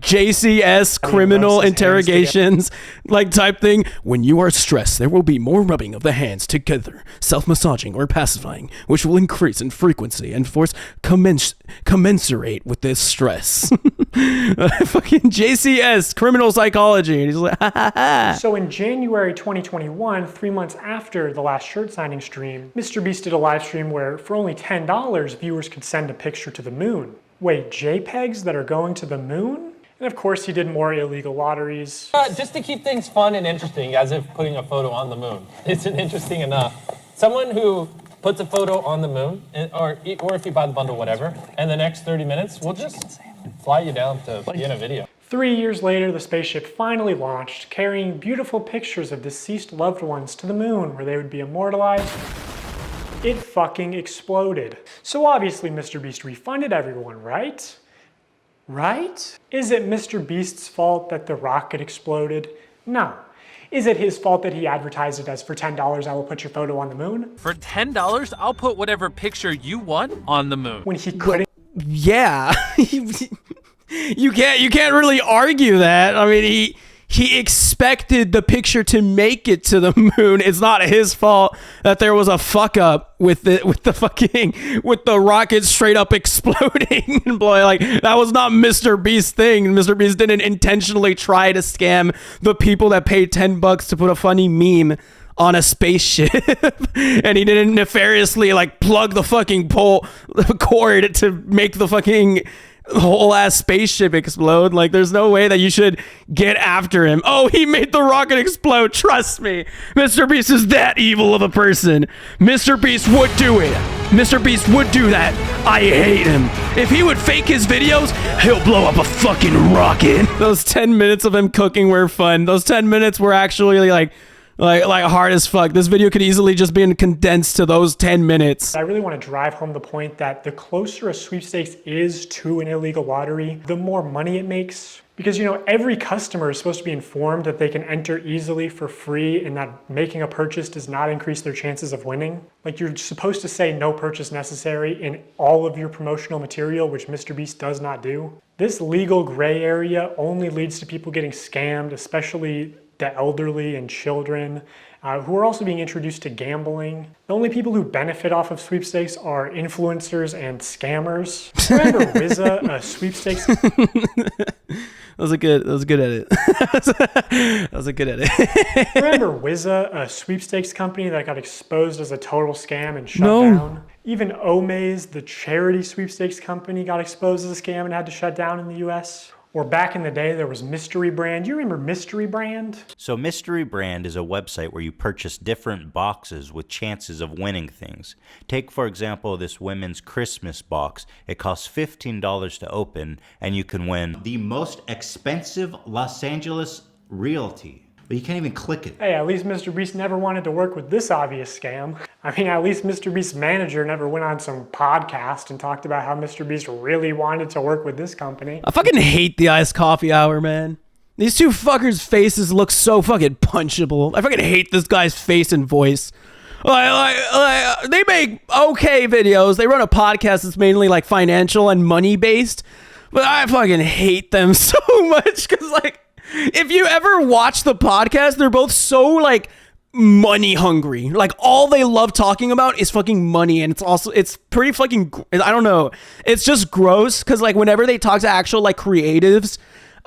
JCS criminal interrogations like type thing. When you are stressed, there will be more rubbing of the hands together, self-massaging or pacifying, which will increase in frequency and force commensurate with this stress. Fucking JCS criminal psychology, and he's like, ha ha ha. So in January 2021, 3 months after the last shirt signing stream, MrBeast did a live stream where for only $10, viewers could send a picture to the moon. Wait, JPEGs that are going to the moon? And of course he did more illegal lotteries. Just to keep things fun and interesting, as if putting a photo on the moon isn't interesting enough. Someone who puts a photo on the moon, or if you buy the bundle, whatever, and the next 30 minutes, we'll just fly you down to be in a video. 3 years later, the spaceship finally launched, carrying beautiful pictures of deceased loved ones to the moon, where they would be immortalized. It fucking exploded. So obviously MrBeast refunded everyone, right? Right? Is it MrBeast's fault that the rocket exploded? No. Is it his fault that he advertised it as for $10, I will put your photo on the moon? For $10, I'll put whatever picture you want on the moon. When he couldn't. Yeah. You can't really argue that. I mean, he expected the picture to make it to the moon. It's not his fault that there was a fuck up with the rocket straight up exploding and blowing. Like, that was not MrBeast's thing. MrBeast didn't intentionally try to scam the people that paid $10 to put a funny meme on a spaceship. And he didn't nefariously like plug the fucking cord to make the fucking whole ass spaceship explode. Like, there's no way that you should get after him. Oh, he made the rocket explode. Trust me, MrBeast is that evil of a person. MrBeast would do it. MrBeast would do that. I hate him. If he would fake his videos, he'll blow up a fucking rocket. Those 10 minutes of him cooking were fun. Those 10 minutes were actually like hard as fuck. This video could easily just be condensed to those 10 minutes. I really want to drive home the point that the closer a sweepstakes is to an illegal lottery, the more money it makes. Because, you know, every customer is supposed to be informed that they can enter easily for free and that making a purchase does not increase their chances of winning. Like, you're supposed to say no purchase necessary in all of your promotional material, which MrBeast does not do. This legal gray area only leads to people getting scammed, especially the elderly and children, who are also being introduced to gambling. The only people who benefit off of sweepstakes are influencers and scammers. Remember Wizza, a sweepstakes? That was a good edit. That was a good edit. Remember Wizza, a sweepstakes company that got exposed as a total scam and shut down? Even Omaze, the charity sweepstakes company, got exposed as a scam and had to shut down in the US. Or back in the day, there was Mystery Brand. You remember Mystery Brand? So Mystery Brand is a website where you purchase different boxes with chances of winning things. Take, for example, this women's Christmas box. It costs $15 to open, and you can win the most expensive Los Angeles realty. But you can't even click it. Hey, at least MrBeast never wanted to work with this obvious scam. I mean, at least MrBeast's manager never went on some podcast and talked about how MrBeast really wanted to work with this company. I fucking hate the iced coffee hour, man. These two fuckers' faces look so fucking punchable. I fucking hate this guy's face and voice. They make okay videos. They run a podcast that's mainly like financial and money based, but I fucking hate them so much because like, if you ever watch the podcast, they're both so like money hungry. Like all they love talking about is fucking money, and it's pretty fucking, I don't know. It's just gross because like whenever they talk to actual like creatives,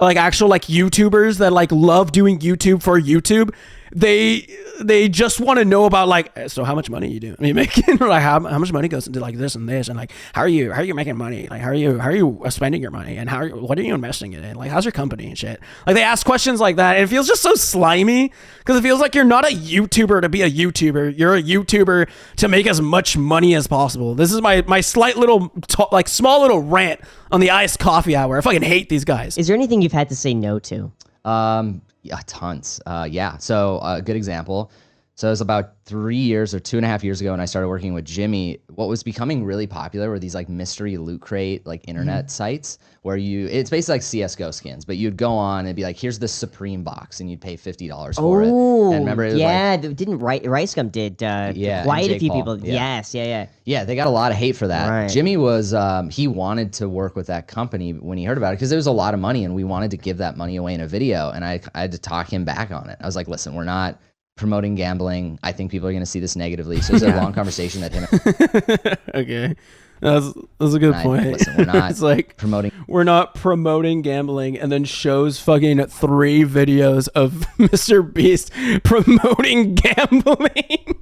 like actual like YouTubers that like love doing YouTube for YouTube, they just want to know about like, so how much money you do? I mean, making like how much money goes into like this and this, and like how are you making money? Like how are you spending your money, and what are you investing it in? Like how's your company and shit? Like they ask questions like that, and it feels just so slimy because it feels like you're not a YouTuber to be a YouTuber. You're a YouTuber to make as much money as possible. This is my slight little like small little rant on the iced coffee hour. I fucking hate these guys. Is there anything you've had to say no to? Yeah, tons. Yeah. So a good example. So it was about 3 years or 2.5 years ago when I started working with Jimmy. What was becoming really popular were these like mystery loot crate, like internet sites where it's basically like CSGO skins, but you'd go on and be like, here's the Supreme box and you'd pay $50 for it. And remember, it was didn't Ricegum did quite a few people. Yeah. Yes, Yeah, they got a lot of hate for that. Right. Jimmy was, he wanted to work with that company when he heard about it because there was a lot of money and we wanted to give that money away in a video. And I had to talk him back on it. I was like, listen, we're not promoting gambling. I think people are going to see this negatively. So it was a long conversation that him. Okay. That's a good point. Listen, we're not it's like we're not promoting gambling, and then shows fucking 3 videos of MrBeast promoting gambling.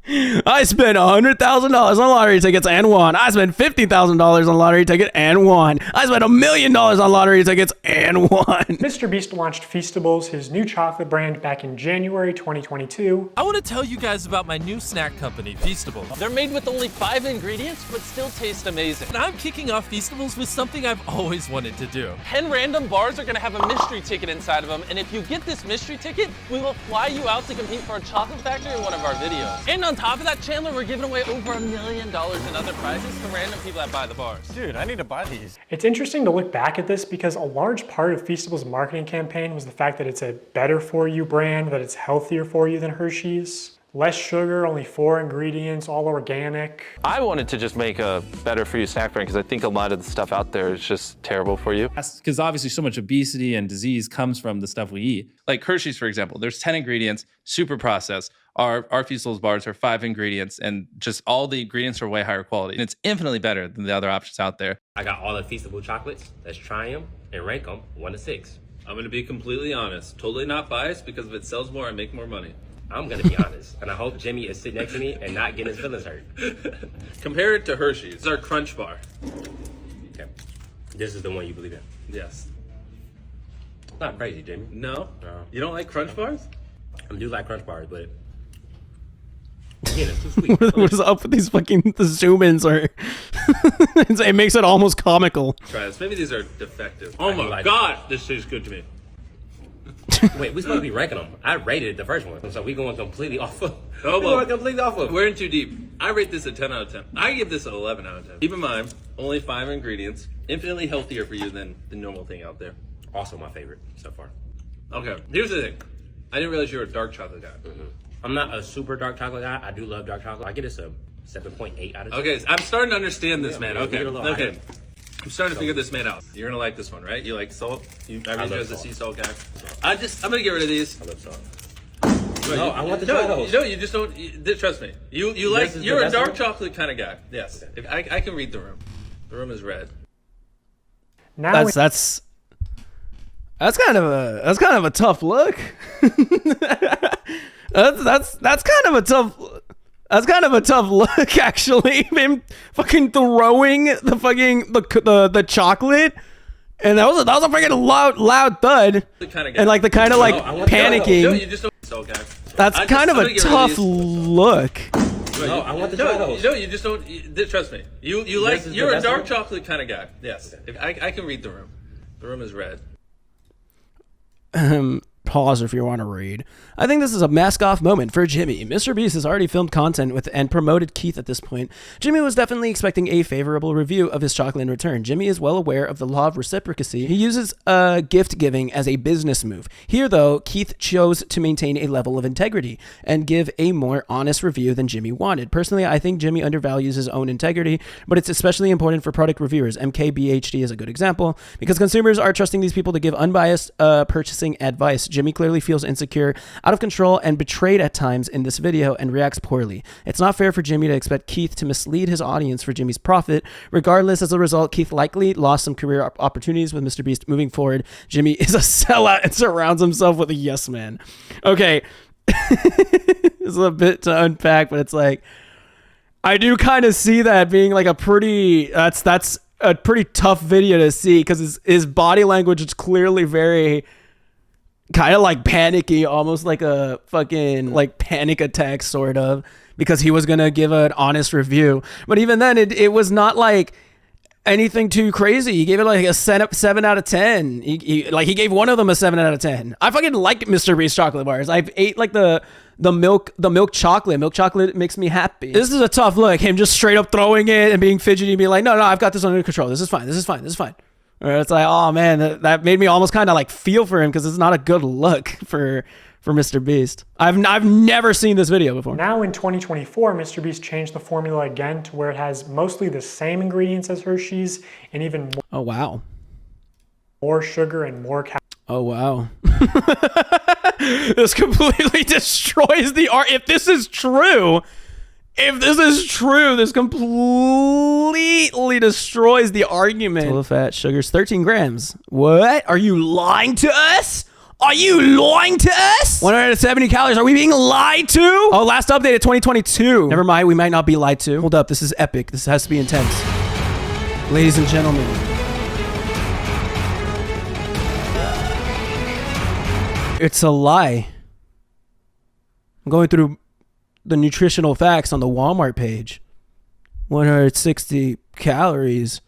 I spent $100,000 on lottery tickets and won. I spent $50,000 on lottery ticket and won. I spent $1 million on lottery tickets and won. MrBeast launched Feastables, his new chocolate brand, back in January 2022. I want to tell you guys about my new snack company, Feastables. They're made with only 5 ingredients, but still taste amazing. And I'm kicking off Feastables with something I've always wanted to do. 10 random bars are going to have a mystery ticket inside of them, and if you get this mystery ticket, we will fly you out to compete for a chocolate factory in one of our videos. And on top of that, Chandler, we're giving away over $1 million in other prizes to random people that buy the bars. Dude, I need to buy these. It's interesting to look back at this because a large part of Feastables' marketing campaign was the fact that it's a better for you brand, that it's healthier for you than Hershey's. Less sugar, only 4 ingredients, all organic. I wanted to just make a better for you snack brand because I think a lot of the stuff out there is just terrible for you. Because obviously so much obesity and disease comes from the stuff we eat. Like Hershey's, for example, there's 10 ingredients, super processed. Our Feastables bars are 5 ingredients, and just all the ingredients are way higher quality. And it's infinitely better than the other options out there. I got all the Feastable chocolates. Let's try them and rank them 1 to 6. I'm going to be completely honest. Totally not biased, because if it sells more, I make more money. I'm going to be honest. And I hope Jimmy is sitting next to me and not getting his feelings hurt. Compare it to Hershey's. It's our Crunch Bar. Okay. This is the one you believe in? Yes. Not crazy, Jimmy. No? You don't like Crunch Bars? I do like Crunch Bars, but again, it's too sweet. What is up with these fucking zoom ins? Or it makes it almost comical. Try this. Maybe these are defective. Oh my god, this tastes good to me. Wait, we're supposed to be ranking them. I rated the first one, so we going completely off of. Oh, well, we're going completely off of. We're in too deep. I rate this a 10 out of 10. I give this an 11 out of 10. Keep in mind, only 5 ingredients, infinitely healthier for you than the normal thing out there. Also my favorite so far. Okay, here's the thing. I didn't realize you were a dark chocolate guy. I'm not a super dark chocolate guy. I do love dark chocolate. I get this a 7.8 out of 10. Okay, I'm starting to understand this, man. we Okay, get a little okay. higher. I'm starting to figure this man out. You're gonna like this one, right? You like salt? I read you as a sea salt guy. I'm gonna get rid of these. I love salt. No, I want to try those. No, you just don't. Trust me. You're a dark chocolate kind of guy. Yes, if I can read the room. The room is red. Now That's kind of a tough look. that's kind of a tough look, actually. Him fucking throwing the chocolate, and that was a freaking loud thud, and like the kind of like panicking. No, you just don't. So, guy. That's kind of a tough look. No, I want to try those. No, you just don't. Trust me. You're a dark chocolate kind of guy. Yes, if I can read the room. The room is red. Pause if you want to read. I think this is a mask-off moment for Jimmy. MrBeast has already filmed content with and promoted Keith at this point. Jimmy was definitely expecting a favorable review of his chocolate in return. Jimmy is well aware of the law of reciprocity. He uses gift giving as a business move. Here, though, Keith chose to maintain a level of integrity and give a more honest review than Jimmy wanted. Personally, I think Jimmy undervalues his own integrity, but it's especially important for product reviewers. MKBHD is a good example, because consumers are trusting these people to give unbiased purchasing advice. Jimmy clearly feels insecure, out of control, and betrayed at times in this video and reacts poorly. It's not fair for Jimmy to expect Keith to mislead his audience for Jimmy's profit. Regardless, as a result, Keith likely lost some career opportunities with MrBeast. Moving forward, Jimmy is a sellout and surrounds himself with a yes man. Okay. It's a bit to unpack, but it's like, I do kind of see that being like a pretty, that's a pretty tough video to see, because his body language is clearly very kind of like panicky, almost like a fucking like panic attack sort of, because he was gonna give an honest review. But even then, it was not like anything too crazy. He gave it like a 7 out of 10. He gave one of them a 7 out of 10. I fucking like MrBeast chocolate bars. I've ate like the milk chocolate. Milk chocolate makes me happy. This is a tough look. Him just straight up throwing it and being fidgety and being like, no, I've got this under control. This is fine. This is fine. This is fine. Or it's like, oh man, that made me almost kind of like feel for him, because it's not a good look for MrBeast. I've never seen this video before. Now in 2024, MrBeast changed the formula again to where it has mostly the same ingredients as Hershey's, and even more sugar and more calories. Oh wow. This completely destroys the art. If this is true, this completely destroys the argument. Total fat sugars, 13 grams. What? Are you lying to us? Are you lying to us? 170 calories. Are we being lied to? Oh, last updated 2022. Never mind. We might not be lied to. Hold up. This is epic. This has to be intense. Ladies and gentlemen. It's a lie. I'm going through the nutritional facts on the Walmart page. 160 calories.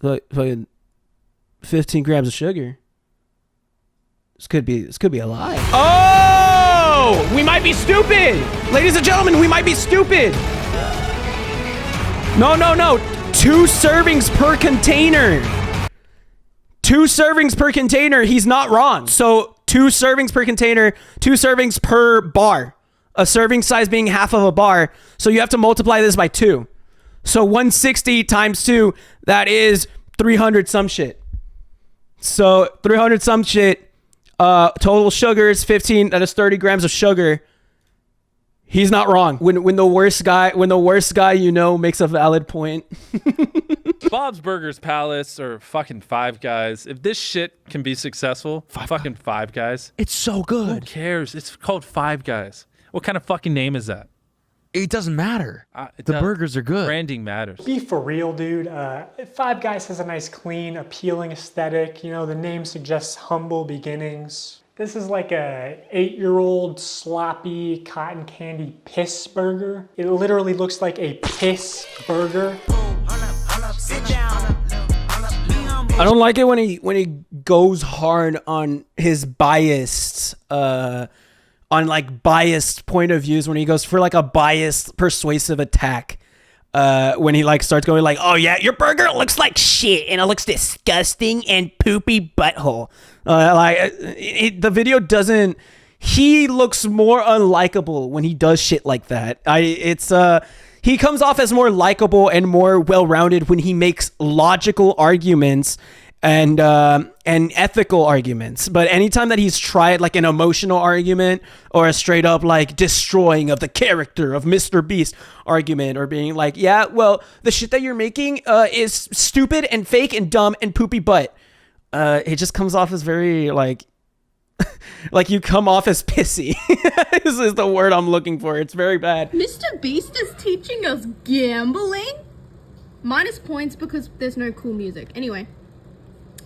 Like 15 grams of sugar. This could be a lie. Oh! We might be stupid! Ladies and gentlemen, we might be stupid! No. 2 servings per container. 2 servings per container. He's not wrong. So 2 servings per container, 2 servings per bar. A serving size being half of a bar. So you have to multiply this by 2. So 160 times 2, that is 300 some shit. So 300 some shit. Total sugar is 15. That is 30 grams of sugar. He's not wrong. When the worst guy you know makes a valid point. Bob's Burgers Palace or fucking Five Guys. If this shit can be successful, fucking Five Guys. It's so good. Who cares? It's called Five Guys. What kind of fucking name is that? It doesn't matter. The burgers are good. Branding matters. Be for real, dude. Five Guys has a nice, clean, appealing aesthetic. You know, the name suggests humble beginnings. This is like a 8-year-old sloppy cotton candy piss burger. It literally looks like a piss burger. I don't like it when he goes hard on his biased on like biased point of views, when he goes for like a biased persuasive attack when he like starts going like, oh yeah, your burger looks like shit and it looks disgusting and poopy butthole. The video doesn't. He looks more unlikable when he does shit like that. He comes off as more likable and more well-rounded when he makes logical arguments and ethical arguments. But anytime that he's tried like an emotional argument or a straight up like destroying of the character of MrBeast argument, or being like, yeah, well, the shit that you're making is stupid and fake and dumb and poopy butt. It just comes off as very like like you come off as pissy. This is the word I'm looking for. It's very bad. MrBeast is teaching us gambling? Minus points because there's no cool music. Anyway,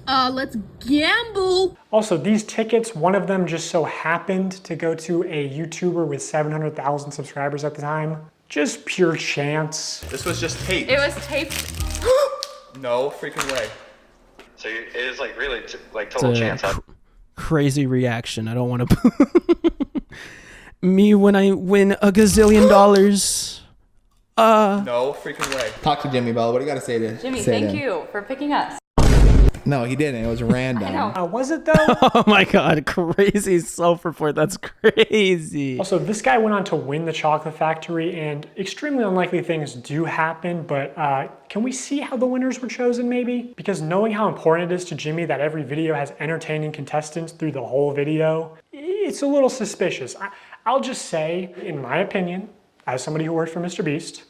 let's gamble. Also, these tickets, one of them just so happened to go to a YouTuber with 700,000 subscribers at the time. Just pure chance. This was just taped. It was taped. No freaking way. So it is like really like total chance. Crazy reaction. I don't want to. Me when I win $1 gazillion. No freaking way. Talk to Jimmy, Bella. What do you got to say to Jimmy, say thank to him? you for picking us. No, he didn't. It was random. I know. Was it though? Oh my god, crazy self-report. That's crazy. Also, this guy went on to win the chocolate factory, and extremely unlikely things do happen, but can we see how the winners were chosen maybe? Because knowing how important it is to Jimmy that every video has entertaining contestants through the whole video, it's a little suspicious. I'll just say, in my opinion, as somebody who worked for MrBeast,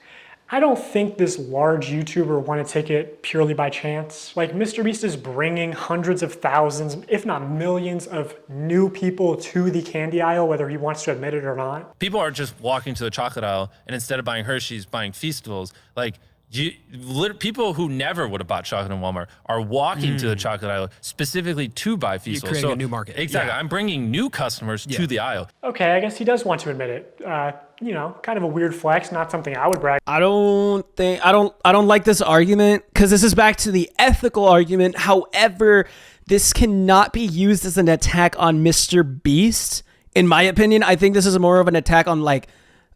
I don't think this large YouTuber won a ticket purely by chance. Like, MrBeast is bringing hundreds of thousands, if not millions, of new people to the candy aisle, whether he wants to admit it or not. People are just walking to the chocolate aisle, and instead of buying Hershey's, buying Feastables. Like, people who never would have bought chocolate in Walmart are walking to the chocolate aisle specifically to buy Feastables. You're creating a new market. Exactly. Yeah. I'm bringing new customers to the aisle. Okay, I guess he does want to admit it. You know, kind of a weird flex, not something I would brag. I don't like this argument, because this is back to the ethical argument. However, this cannot be used as an attack on MrBeast. In my opinion, I think this is more of an attack on like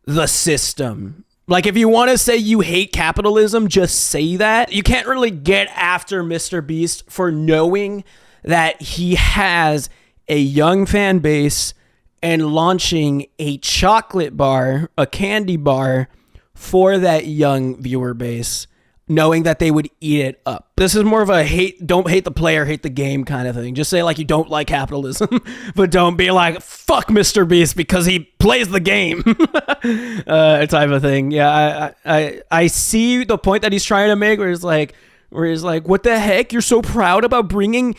the system. Like, if you want to say you hate capitalism, just say that. You can't really get after MrBeast for knowing that he has a young fan base and launching a chocolate bar, a candy bar for that young viewer base, knowing that they would eat it up. This is more of a don't hate the player, hate the game kind of thing. Just say like you don't like capitalism, but don't be like, fuck MrBeast because he plays the game type of thing. Yeah, I see the point that he's trying to make where he's like, what the heck? You're so proud about bringing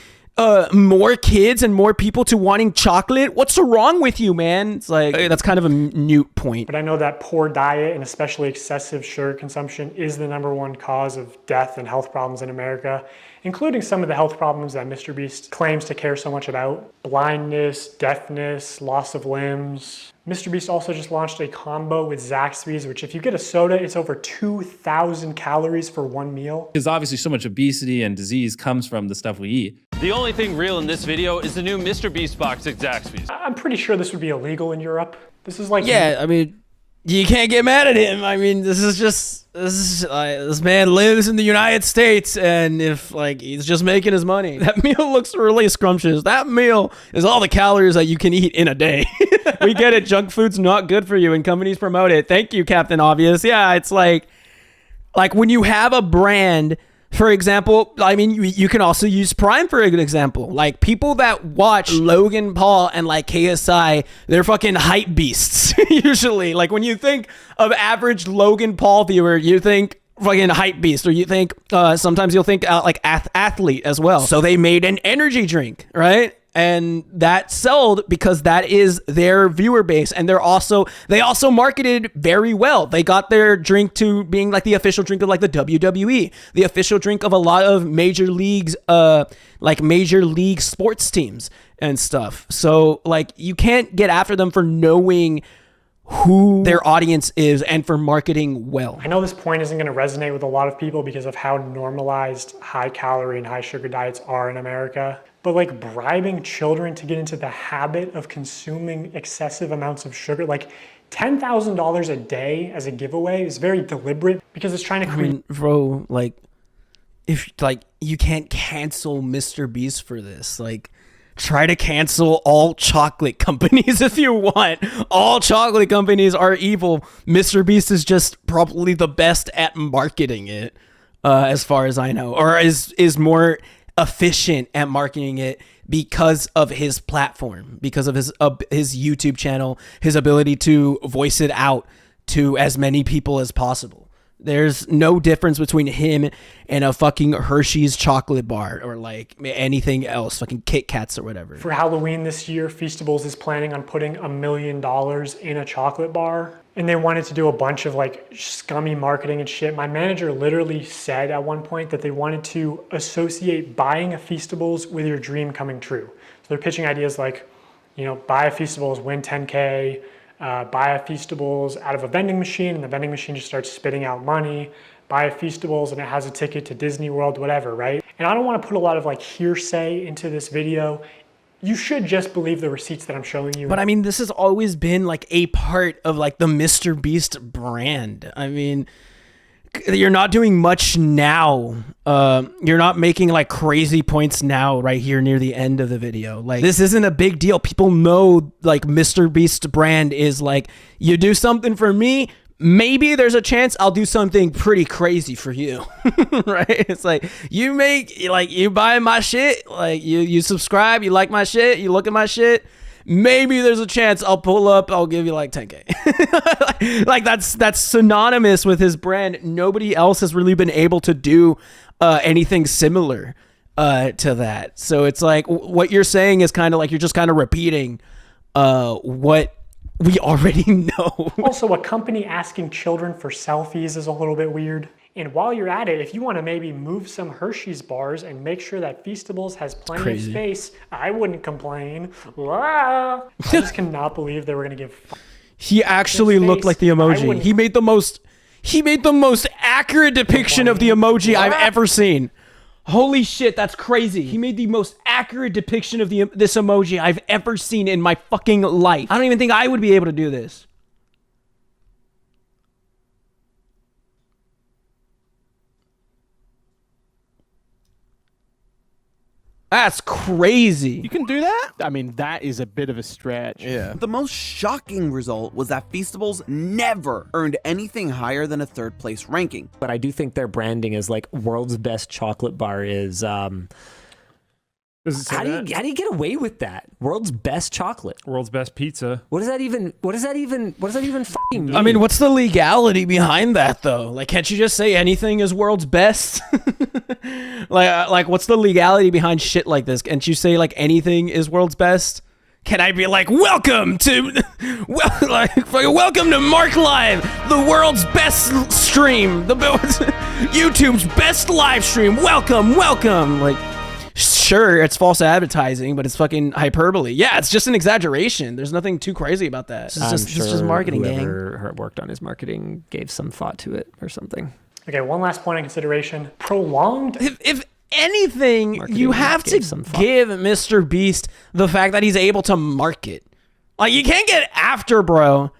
more kids and more people to wanting chocolate? What's so wrong with you, man? It's like, that's kind of a mute point. But I know that poor diet and especially excessive sugar consumption is the #1 cause of death and health problems in America, including some of the health problems that MrBeast claims to care so much about. Blindness, deafness, loss of limbs. MrBeast also just launched a combo with Zaxby's, which if you get a soda, it's over 2,000 calories for one meal. Because obviously so much obesity and disease comes from the stuff we eat. The only thing real in this video is the new MrBeast box at Zaxby's. I'm pretty sure this would be illegal in Europe. This is like... Yeah, I mean, you can't get mad at him. I mean, this man lives in the United States, and if like he's just making his money. That meal looks really scrumptious. That meal is all the calories that you can eat in a day. We get it. Junk food's not good for you, and companies promote it. Thank you, Captain Obvious. Yeah, it's like when you have a brand. For example, I mean, you can also use Prime for an example. Like, people that watch Logan Paul and like KSI, they're fucking hype beasts, usually. Like, when you think of average Logan Paul viewer, you think fucking hype beast, or you think, sometimes you'll think like athlete as well. So they made an energy drink, right? And that sold because that is their viewer base, and they also marketed very well. They got their drink to being like the official drink of like the WWE, the official drink of a lot of major leagues, like major league sports teams and stuff. So like, you can't get after them for knowing who their audience is and for marketing well. I know this point isn't going to resonate with a lot of people because of how normalized high calorie and high sugar diets are in America. but like bribing children to get into the habit of consuming excessive amounts of sugar, like $10,000 a day as a giveaway is very deliberate because it's trying to create. I mean, bro, like, if like you can't cancel MrBeast for this, like, try to cancel all chocolate companies if you want. All chocolate companies are evil. MrBeast is just probably the best at marketing it, as far as I know, or is more efficient at marketing it because of his platform, because of his YouTube channel, his ability to voice it out to as many people as possible. There's no difference between him and a fucking Hershey's chocolate bar or like anything else, fucking Kit Kats or whatever. For Halloween this year, Feastables is planning on putting $1 million in a chocolate bar. And they wanted to do a bunch of like scummy marketing and shit. My manager literally said at one point that they wanted to associate buying a Feastables with your dream coming true. So they're pitching ideas like, you know, buy a Feastables, win 10K, buy a Feastables out of a vending machine and the vending machine just starts spitting out money, buy a Feastables and it has a ticket to Disney World, whatever, right? And I don't want to put a lot of like hearsay into this video. You should just believe the receipts that I'm showing you. But I mean, this has always been like a part of like the MrBeast brand. I mean, you're not doing much now. You're not making like crazy points now right here near the end of the video. Like, this isn't a big deal. People know like MrBeast brand is like, you do something for me, maybe there's a chance I'll do something pretty crazy for you. Right? It's like, you buy my shit, like you subscribe, you like my shit, you look at my shit, maybe there's a chance I'll pull up, I'll give you like 10K. Like that's synonymous with his brand. Nobody else has really been able to do anything similar to that. So it's like what you're saying is kind of like you're just kind of repeating what we already know. Also, a company asking children for selfies is a little bit weird. And while you're at it, if you want to maybe move some Hershey's bars and make sure that Feastables has plenty of space, I wouldn't complain. I just cannot believe they were going to give. He actually looked like the emoji. He made the most accurate depiction of the emoji I've ever seen. Holy shit, that's crazy. He made the most accurate depiction of this emoji I've ever seen in my fucking life. I don't even think I would be able to do this. That's crazy. You can do that? I mean, that is a bit of a stretch. Yeah. The most shocking result was that Feastables never earned anything higher than a 3rd place ranking. But I do think their branding is like world's best chocolate bar is how do you get away with that? World's best chocolate. World's best pizza. What does that even fucking mean? I mean, what's the legality behind that though? Like, can't you just say anything is world's best? like what's the legality behind shit like this? Can't you say like anything is world's best? Can I be like, welcome to MarcLIVE, the world's best stream, YouTube's best live stream. Welcome. Like, sure, it's false advertising, but it's fucking hyperbole. Yeah, it's just an exaggeration. There's nothing too crazy about that. It's just marketing, gang. Whoever worked on his marketing gave some thought to it or something. Okay, one last point of consideration. Prolonged. If anything, marketing, you have to give MrBeast the fact that he's able to market. Like, you can't get after bro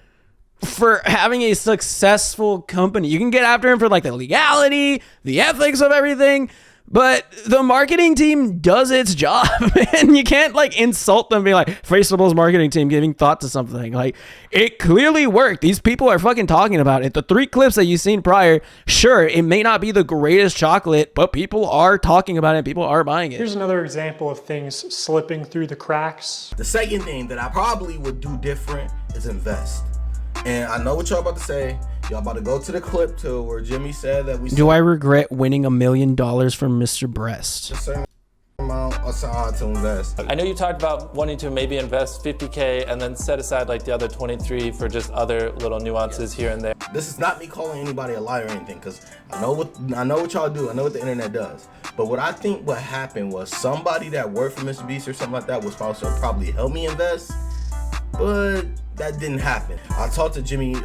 for having a successful company. You can get after him for like the legality, the ethics of everything, but the marketing team does its job, man. You can't like insult them being like, Feastables marketing team giving thought to something. Like, it clearly worked. These people are fucking talking about it. The 3 clips that you've seen prior, sure, it may not be the greatest chocolate, but people are talking about it. People are buying it. Here's another example of things slipping through the cracks. The second thing that I probably would do different is invest. And I know what y'all about to say. Y'all about to go to the clip too where Jimmy said that we... Do I regret winning $1 million from Mr. Breast? A certain amount of time to invest. I know you talked about wanting to maybe invest $50K and then set aside like the other 23 for just other little nuances here and there. This is not me calling anybody a liar or anything, because I know what y'all do. I know what the internet does. But what I think what happened was somebody that worked for MrBeast or something like that was supposed to probably help me invest, but that didn't happen. I talked to Jimmy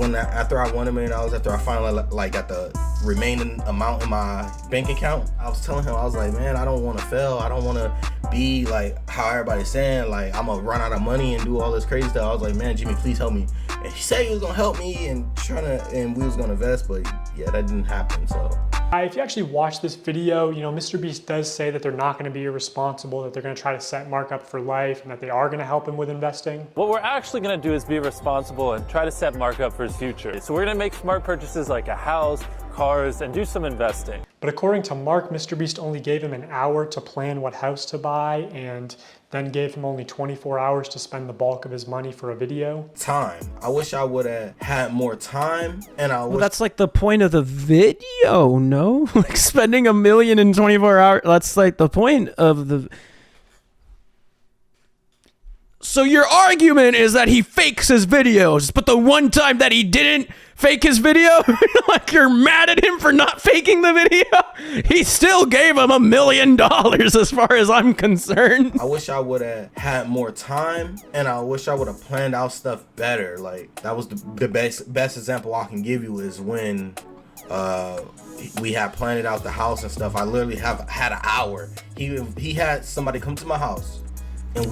after I won $1 million, after I finally like got the remaining amount in my bank account, I was telling him, I was like, man, I don't want to fail. I don't want to be like how everybody's saying, like I'm gonna run out of money and do all this crazy stuff. I was like, man, Jimmy, please help me. And he said he was gonna help me and we was gonna invest, but yeah, that didn't happen. So if you actually watch this video, you know, MrBeast does say that they're not going to be irresponsible, that they're going to try to set Mark up for life, and that they are going to help him with investing. What we're actually going to do is be responsible and try to set Mark up for his future. So we're going to make smart purchases like a house, cars, and do some investing. But according to Mark, MrBeast only gave him an hour to plan what house to buy, and then gave him only 24 hours to spend the bulk of his money for a video. Time. I wish I would have had more time, and well, that's like the point of the video, no? Like spending $1 million in 24 hours. That's like the point of the. So your argument is that he fakes his videos, but the one time that he didn't fake his video, like you're mad at him for not faking the video? He still gave him $1 million as far as I'm concerned. I wish I would have had more time, and I wish I would have planned out stuff better. Like that was the best example I can give you is when we had planned out the house and stuff. I literally had an hour. He had somebody come to my house.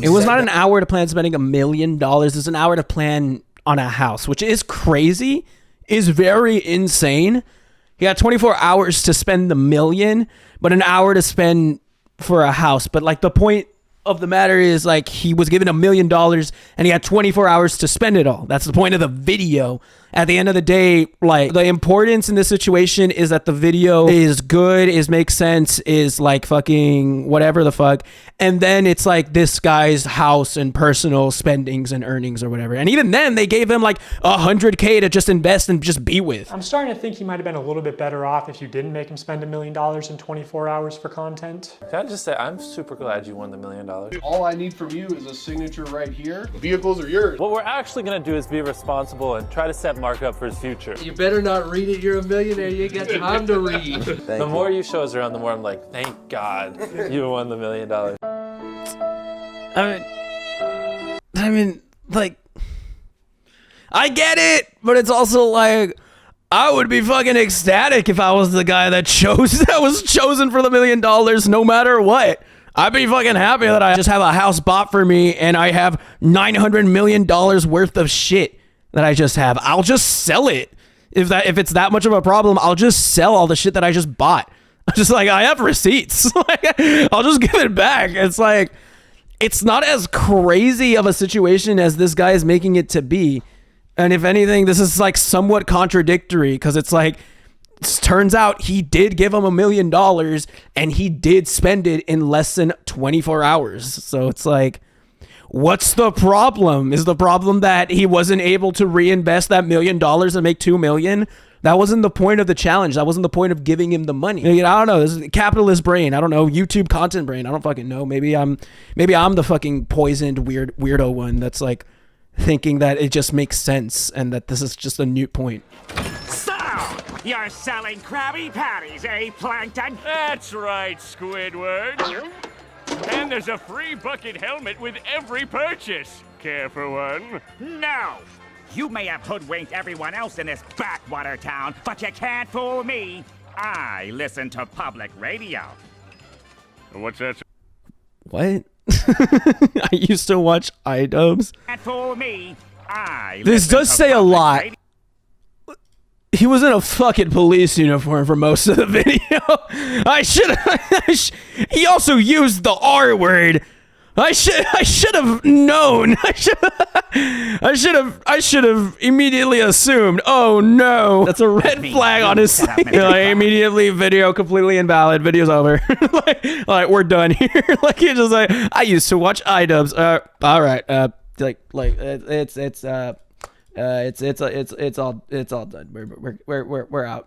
It was not an hour to plan spending $1 million. It's an hour to plan on a house, which is crazy, is very insane. He had 24 hours to spend the $1 million, but an hour to spend for a house. But like the point of the matter is like he was given $1 million and he had 24 hours to spend it all. That's the point of the video. At the end of the day, like the importance in this situation is that the video is good, makes sense, is like fucking whatever the fuck. And then it's like this guy's house and personal spendings and earnings or whatever. And even then they gave him like $100K to just invest and just be with. I'm starting to think he might have been a little bit better off if you didn't make him spend $1 million in 24 hours for content. Can I just say, I'm super glad you won the $1 million. All I need from you is a signature right here. The vehicles are yours. What we're actually going to do is be responsible and try to set Mark up for his future. You better not read it. You're a millionaire. You ain't got time to read. The more you show us around, the more I'm like, thank God you won the $1 million. I mean, like, I get it, but it's also like, I would be fucking ecstatic if I was the guy that was chosen for the $1 million no matter what. I'd be fucking happy that I just have a house bought for me and I have $900 million worth of shit that I just have. I'll just sell it. If it's that much of a problem, I'll just sell all the shit that I just bought. I'm just like, I have receipts. I'll just give it back. It's like, it's not as crazy of a situation as this guy is making it to be. And if anything, this is like somewhat contradictory because it's like, it turns out he did give him $1 million and he did spend it in less than 24 hours. So it's like, what's the problem? Is the problem that he wasn't able to reinvest that $1 million and make $2 million? That wasn't the point of the challenge. That wasn't the point of giving him the money. I don't know. This is capitalist brain. I don't know. YouTube content brain. I don't fucking know. Maybe I'm the fucking poisoned weirdo one that's like thinking that it just makes sense and that this is just a moot point. So, you're selling Krabby Patties, eh, Plankton? That's right, Squidward. And there's a free bucket helmet with every purchase. Care for one? No! You may have hoodwinked everyone else in this backwater town, but you can't fool me. I listen to public radio. What's that? What? I used to watch iDubbbz. Can't fool me. This does say a lot. He was in a fucking police uniform for most of the video. He also used the R word. I should have known. I should have immediately assumed. Oh no, that's a red flag on his site. Immediately, video completely invalid. Video's over. like we're done here. Like he's just like, I used to watch iDubbbz. All right. It's all done. We're out.